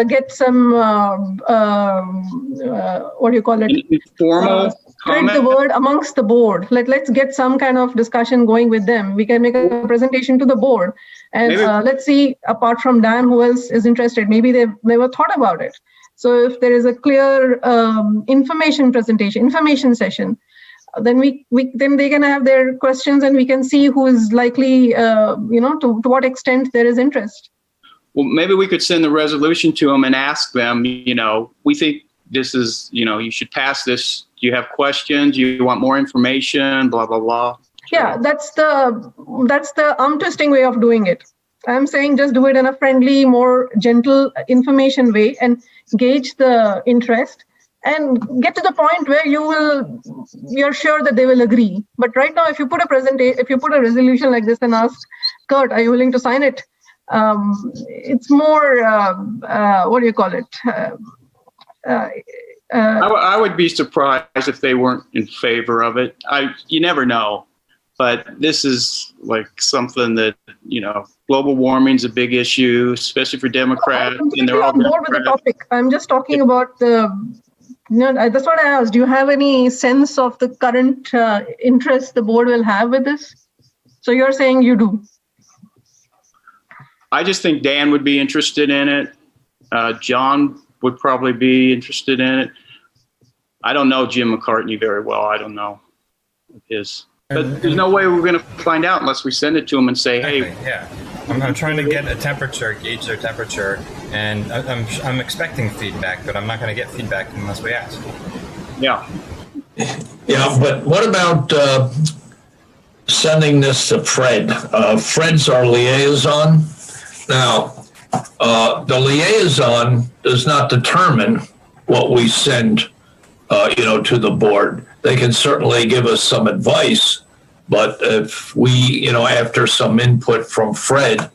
get some what do you call it? Informal spread the word amongst the board. Let's get some kind of discussion going with them. We can make a presentation to the board, and let's see. Apart from Dan, who else is interested? Maybe they've never thought about it. So if there is a clear information session, then then they can have their questions, and we can see who is likely, to what extent there is interest. Well, maybe we could send the resolution to them and ask them, we think this is, you should pass this. Do you have questions? Do you want more information? Blah, blah, blah. Yeah, that's the arm twisting way of doing it. I'm saying just do it in a friendly, more gentle information way and gauge the interest and get to the point where you're sure that they will agree. But right now, if you put a resolution like this and ask Kurt, are you willing to sign it? It's more, what do you call it? I would be surprised if they weren't in favor of it. You never know, but this is like something that, global warming is a big issue, especially for Democrats. And they're all on board with the topic. I'm just talking about that's what I asked. Do you have any sense of the current interest the board will have with this? So you're saying you do. I just think Dan would be interested in it. John would probably be interested in it. I don't know Jim McCartney very well. I don't know his. But there's no way we're going to find out unless we send it to him and say, hey. Yeah. I'm trying to get a temperature, gauge their temperature, and I'm expecting feedback, but I'm not going to get feedback unless we ask. Yeah. Yeah, but what about sending this to Fred? Fred's our liaison. Now, the liaison does not determine what we send, to the board. They can certainly give us some advice, but if we, after some input from Fred,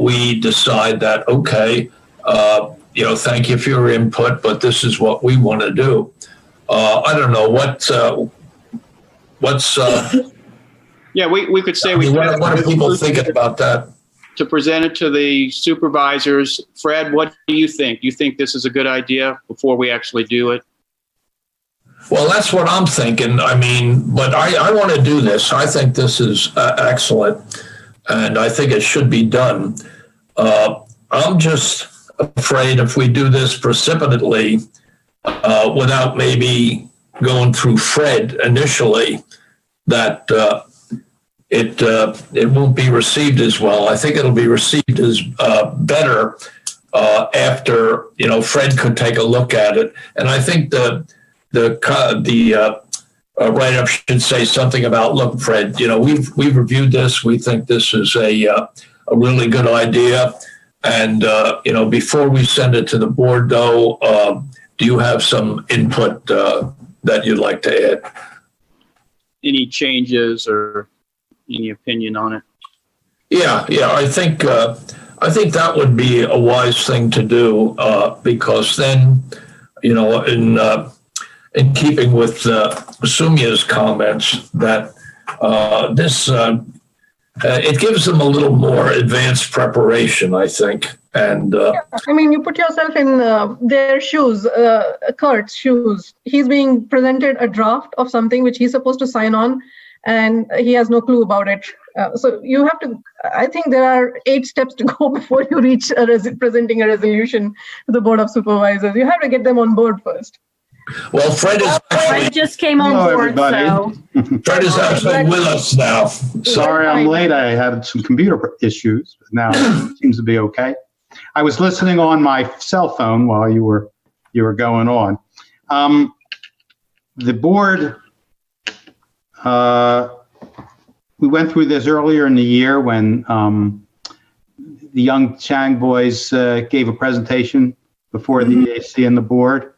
we decide that, okay, thank you for your input, but this is what we want to do. I don't know what's. Yeah, we could say what are people thinking about that? To present it to the supervisors. Fred, what do you think? You think this is a good idea before we actually do it? Well, that's what I'm thinking. But I want to do this. I think this is excellent, and I think it should be done. I'm just afraid if we do this precipitately, without maybe going through Fred initially, that it won't be received as well. I think it'll be received as better after Fred could take a look at it, and I think the write-up should say something about, look, Fred, we've reviewed this. We think this is a really good idea. And, before we send it to the board though, do you have some input that you'd like to add? Any changes or any opinion on it? Yeah, I think that would be a wise thing to do because then, in keeping with Sumya's comments, that this it gives them a little more advanced preparation, I think. And I mean, you put yourself in their shoes, Kurt's shoes. He's being presented a draft of something which he's supposed to sign on, and he has no clue about it. So you have to, I think there are 8 steps to go before you reach presenting a resolution to the Board of Supervisors. You have to get them on board first. well, Fred just came on Hello, board, everybody. so. Fred is actually with us now. Sorry I'm late. I had some computer issues. Now it seems to be okay. I was listening on my cell phone while you were going on. The board, we went through this earlier in the year when the young Chang boys gave a presentation before the EAC and the board.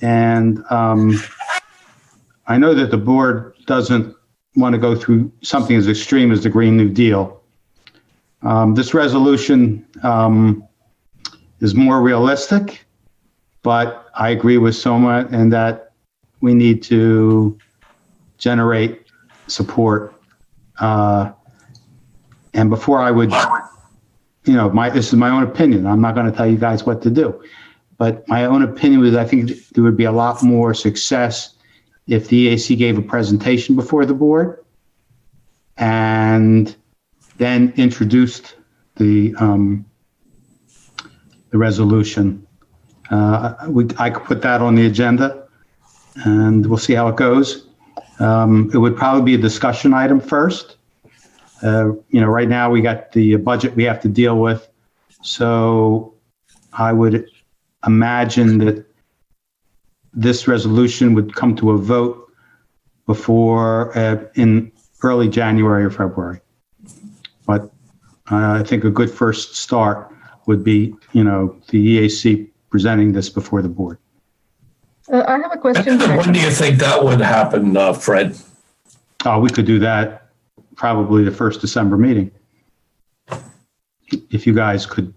And I know that the board doesn't want to go through something as extreme as the Green New Deal. This resolution is more realistic, but I agree with Soma in that we need to generate support. And before I would, this is my own opinion. I'm not going to tell you guys what to do. But my own opinion was I think there would be a lot more success if the EAC gave a presentation before the board and then introduced the resolution. I could put that on the agenda and we'll see how it goes. It would probably be a discussion item first. Right now we got the budget we have to deal with. So I would imagine that this resolution would come to a vote before in early January or February. But I think a good first start would be, the EAC presenting this before the board. I have a question. When do you think that would happen, Fred? We could do that probably the first December meeting. If you guys could.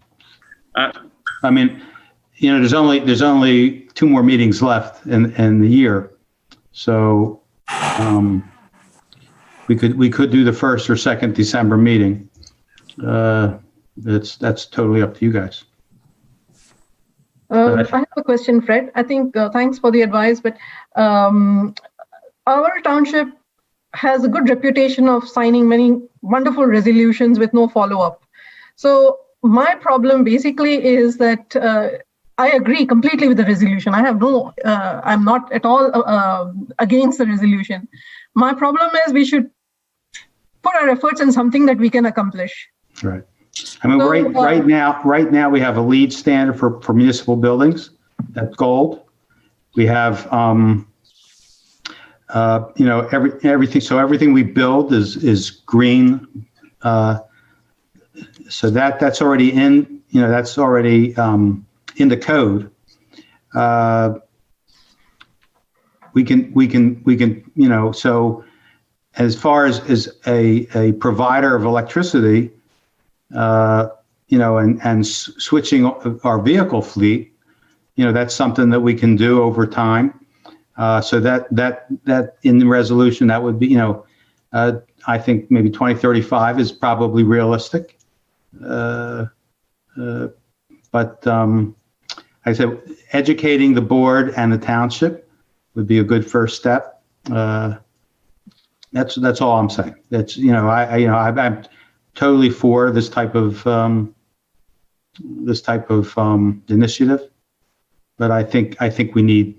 There's only 2 more meetings left in the year, so we could do the 1st or 2nd December meeting. That's totally up to you guys. I have a question, Fred. I think thanks for the advice, but our township has a good reputation of signing many wonderful resolutions with no follow-up. So my problem basically is that I agree completely with the resolution. I'm not at all against the resolution. My problem is we should put our efforts in something that we can accomplish. Right. Right now we have a LEED standard for municipal buildings. That's gold. We have, everything. So everything we build is green. So that's already in. That's already in the code. We can. So as far as a provider of electricity. And switching our vehicle fleet, that's something that we can do over time. So that in the resolution, that would be, I think maybe 2035 is probably realistic. But like I said, educating the board and the township would be a good first step. That's all I'm saying. That's, I'm totally for this type of initiative, but I think the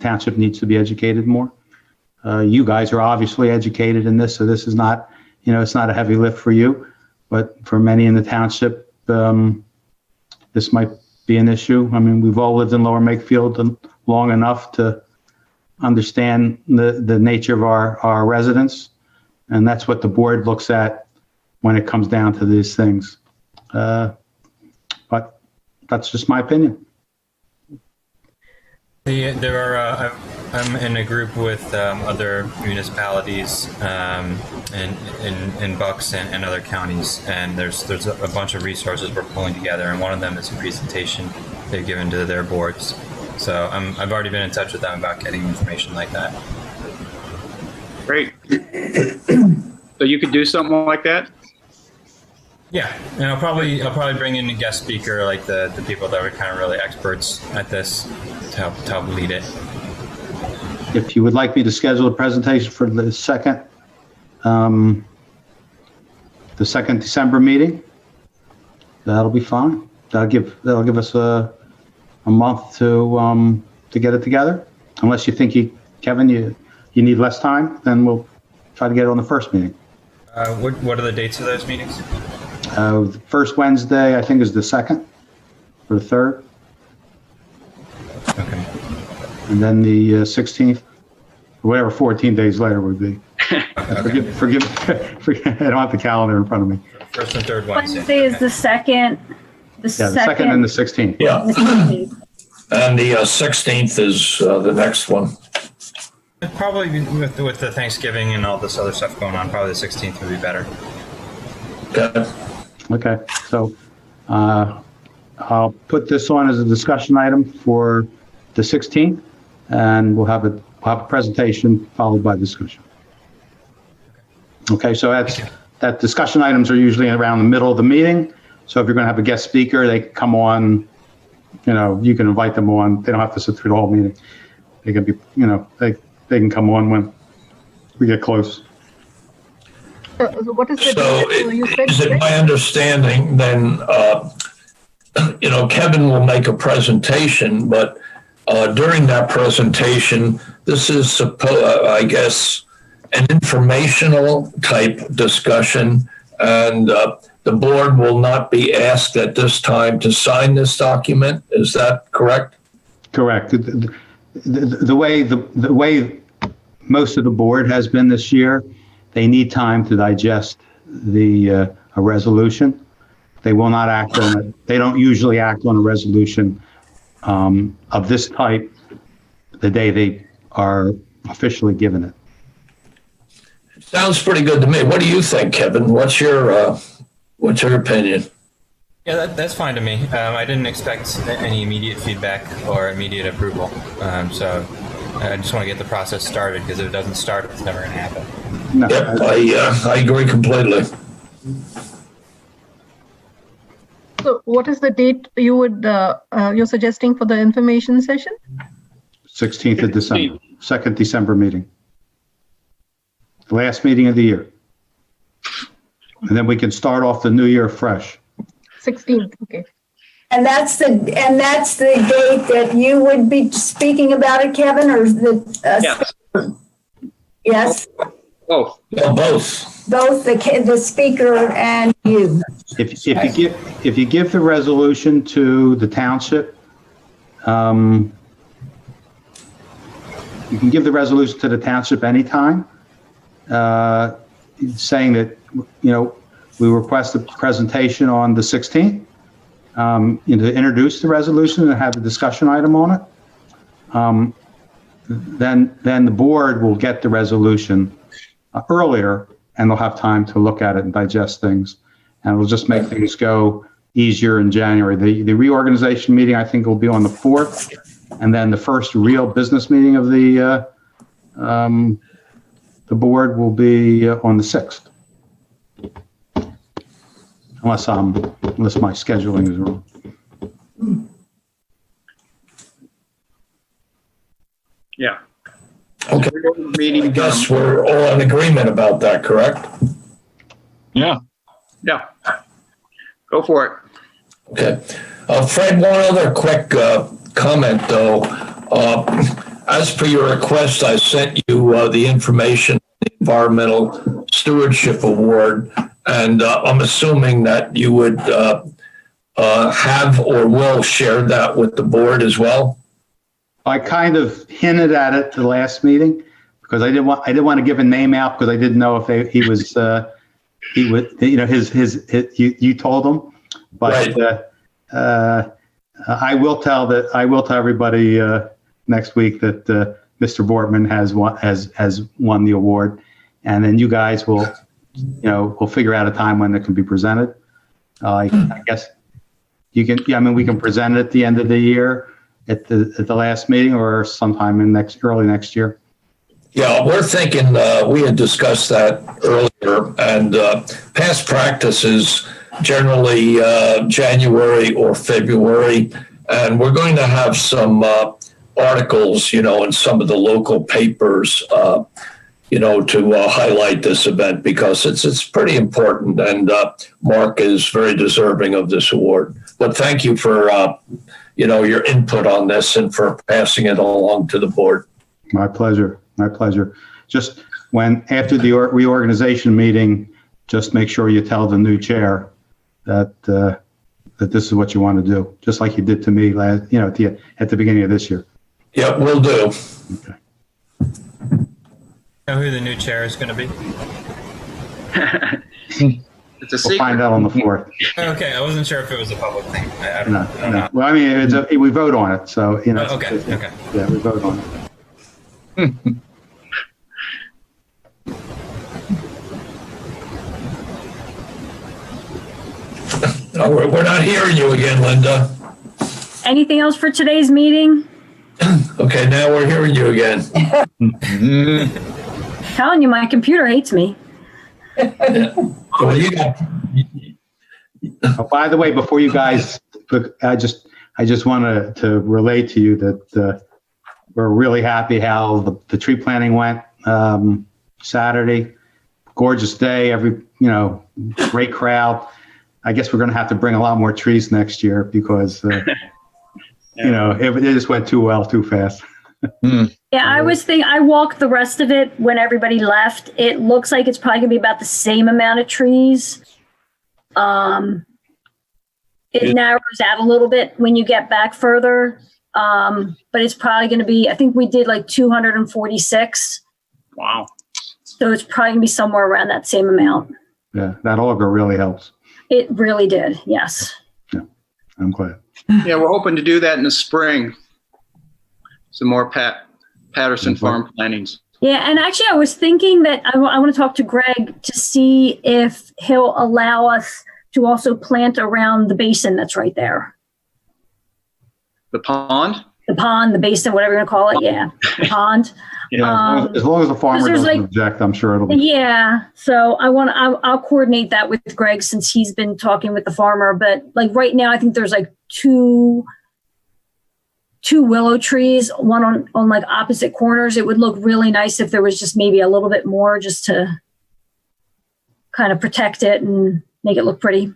township needs to be educated more. You guys are obviously educated in this, so this is not, it's not a heavy lift for you, but for many in the township, this might be an issue. I mean, we've all lived in Lower Makefield long enough to understand the nature of our residents. And that's what the board looks at when it comes down to these things. But that's just my opinion. I'm in a group with other municipalities in Bucks and other counties, and there's a bunch of resources we're pulling together, and one of them is a presentation they've given to their boards. So I've already been in touch with them about getting information like that. Great. So you could do something like that? Yeah, and I'll probably bring in a guest speaker, like the people that are kind of really experts at this to help lead it. If you would like me to schedule a presentation for the second December meeting, that'll be fine. That'll give us a month to get it together. Unless you think Kevin, you need less time, then we'll try to get it on the first meeting. What are the dates of those meetings? The first Wednesday, I think, is the 2nd or the 3rd. Okay. And then the 16th, or whatever 14 days later would be. Forgive, I don't have the calendar in front of me. First and third Wednesday. Wednesday is the second. The 2nd and the 16th. Yeah. And the 16th is the next one. Probably with the Thanksgiving and all this other stuff going on, probably the 16th would be better. Okay, so I'll put this on as a discussion item for the 16th, and we'll have a presentation followed by discussion. Okay, so that discussion items are usually around the middle of the meeting. So if you're going to have a guest speaker, they can come on. You can invite them on. They don't have to sit through the whole meeting. They can be, they can come on when we get close. So what is the So date? You said is it my understanding then, Kevin will make a presentation, but during that presentation, this is I guess, an informational type discussion, and the board will not be asked at this time to sign this document. Is that correct? Correct. The way most of the board has been this year, they need time to digest a resolution. They will not act on it. They don't usually act on a resolution of this type the day they are officially given it. Sounds pretty good to me. What do you think, Kevin? What's your opinion? Yeah, that's fine to me. I didn't expect any immediate feedback or immediate approval. So I just want to get the process started, because if it doesn't start, it's never going to happen. No, Yep, I agree completely. So what is the date you're suggesting for the information session? 16th of December, 2nd December meeting. The last meeting of the year. And then we can start off the new year fresh. 16th, okay. And that's the date that you would be speaking about it, Kevin, or Yes. Yes, Oh, Well, both. both the speaker and you. If you give the resolution to the township, you can give the resolution to the township anytime, saying that, we request a presentation on the 16th, to introduce the resolution and have a discussion item on it. Then the board will get the resolution earlier, and they'll have time to look at it and digest things. And it'll just make things go easier in January. The reorganization meeting, I think, will be on the 4th, and then the first real business meeting of the board will be on the 6th. Unless my scheduling is wrong. yeah. Okay. I guess we're all in agreement about that, correct? Yeah. Yeah. Go for it. Okay. Fred, one other quick comment, though. As per your request, I sent you the information, the Environmental Stewardship Award, and I'm assuming that you would have or will share that with the board as well. I kind of hinted at it the last meeting because I didn't want to give a name out because I didn't know if you told him, But I will tell everybody next week that Mr. Bortman has won the award, and then you guys will, we'll figure out a time when it can be presented. I guess you can. Yeah, I mean, we can present it at the end of the year at the last meeting, or sometime in early next year. Yeah, we're thinking, we had discussed that earlier, and past practice is generally January or February, and we're going to have some articles, in some of the local papers, to highlight this event, because it's pretty important, and Mark is very deserving of this award. But thank you for, your input on this and for passing it along to the board. My pleasure. My pleasure. Just after the reorganization meeting, just make sure you tell the new chair that this is what you want to do, just like you did to me at the beginning of this year. Yeah, will do. Okay. Know who the new chair is going to be? It's a We'll secret. find out on the 4th. Okay, I wasn't sure if it was a public thing. I don't No. know. Well, I mean, we vote on it, so Okay. Yeah, we vote on it. No, we're not hearing you again, Linda. Anything else for today's meeting? Okay, now we're hearing you again. Telling you, my computer hates me. Well, you got. Oh, by the way, before you guys, I just want to relate to you that we're really happy how the tree planting went Saturday. Gorgeous day, great crowd. I guess we're going to have to bring a lot more trees next year because, it just went too well, too fast. Yeah, I walked the rest of it when everybody left. It looks like it's probably gonna be about the same amount of trees. It narrows out a little bit when you get back further. But it's probably gonna be, I think we did like 246. Wow. So it's probably gonna be somewhere around that same amount. Yeah, that auger really helps. It really did, yes. Yeah, I'm glad. Yeah, we're hoping to do that in the spring. Some more Patterson farm plantings. Yeah, and actually I was thinking that I want to talk to Greg to see if he'll allow us to also plant around the basin that's right there. The pond? The pond, the basin, whatever you want to call it. Yeah, the pond. Yeah, as long as the farmer there's doesn't object, I'm sure it'll be. Yeah, so I'll coordinate that with Greg since he's been talking with the farmer. But like right now, I think there's like two willow trees, one on like opposite corners. It would look really nice if there was just maybe a little bit more just to kind of protect it and make it look pretty.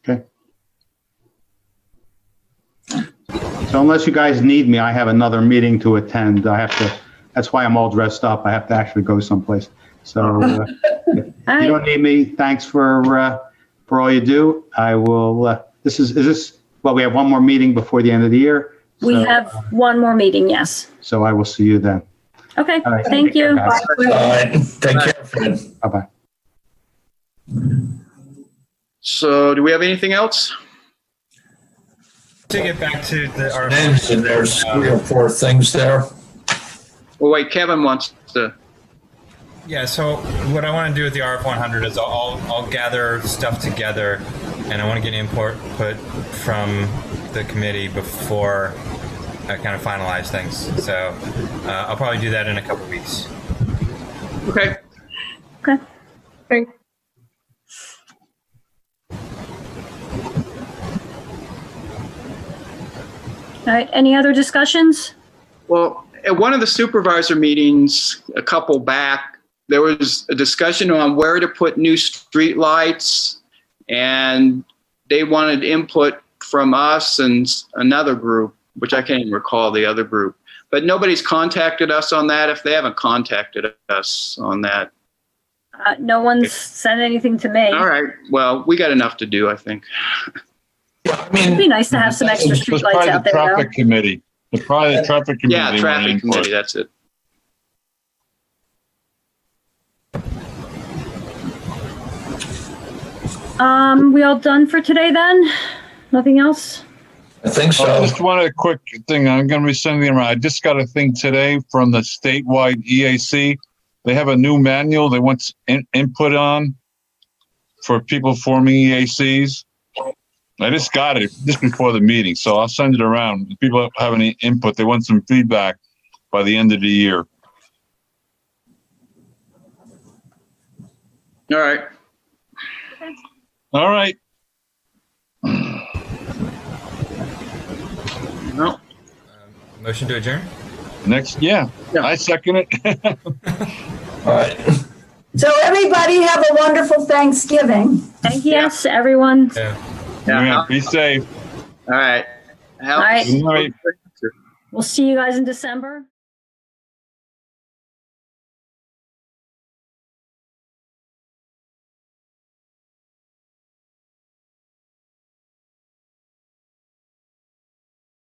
Okay. So unless you guys need me, I have another meeting to attend. That's why I'm all dressed up. I have to actually go someplace. So if you don't need me, thanks for all you do. I will, well, we have one more meeting before the end of the year. We have one more meeting, yes. So I will see you then. Okay, All right, thank you. care, guys. All right, take care, Fred. Bye-bye. So do we have anything else? To get back to our Names, and there's 3 or 4 things there. Well, wait, Kevin wants to. Yeah, so what I want to do with the RF100 is I'll gather stuff together, and I want to get input from the committee before I kind of finalize things. So I'll probably do that in a couple weeks. Okay. Okay. Great. All right, any other discussions? Well, at one of the supervisor meetings a couple back, there was a discussion on where to put new street lights, and they wanted input from us and another group, which I can't even recall the other group. But nobody's contacted us on that. If they haven't contacted us on that. No one's sent anything to me. All right. Well, we got enough to do, I think. Yeah, I It'd be mean, nice to have some extra It was streetlights probably out the there, though. traffic committee. Probably the traffic committee. Yeah, wanted traffic input. committee, that's it. We all done for today then? Nothing else? I think I so. just wanted a quick thing. I'm going to be sending them around. I just got a thing today from the statewide EAC. They have a new manual they want input on for people forming EACs. I just got it just before the meeting, so I'll send it around. If people have any input, they want some feedback by the end of the year. All right. All right. No. Motion to adjourn? Next, yeah. I second it. All right. So everybody have a wonderful Thanksgiving. Thank you, yes, everyone. Yeah. Yeah, be safe. All right. All right. Good night. We'll see you guys in December.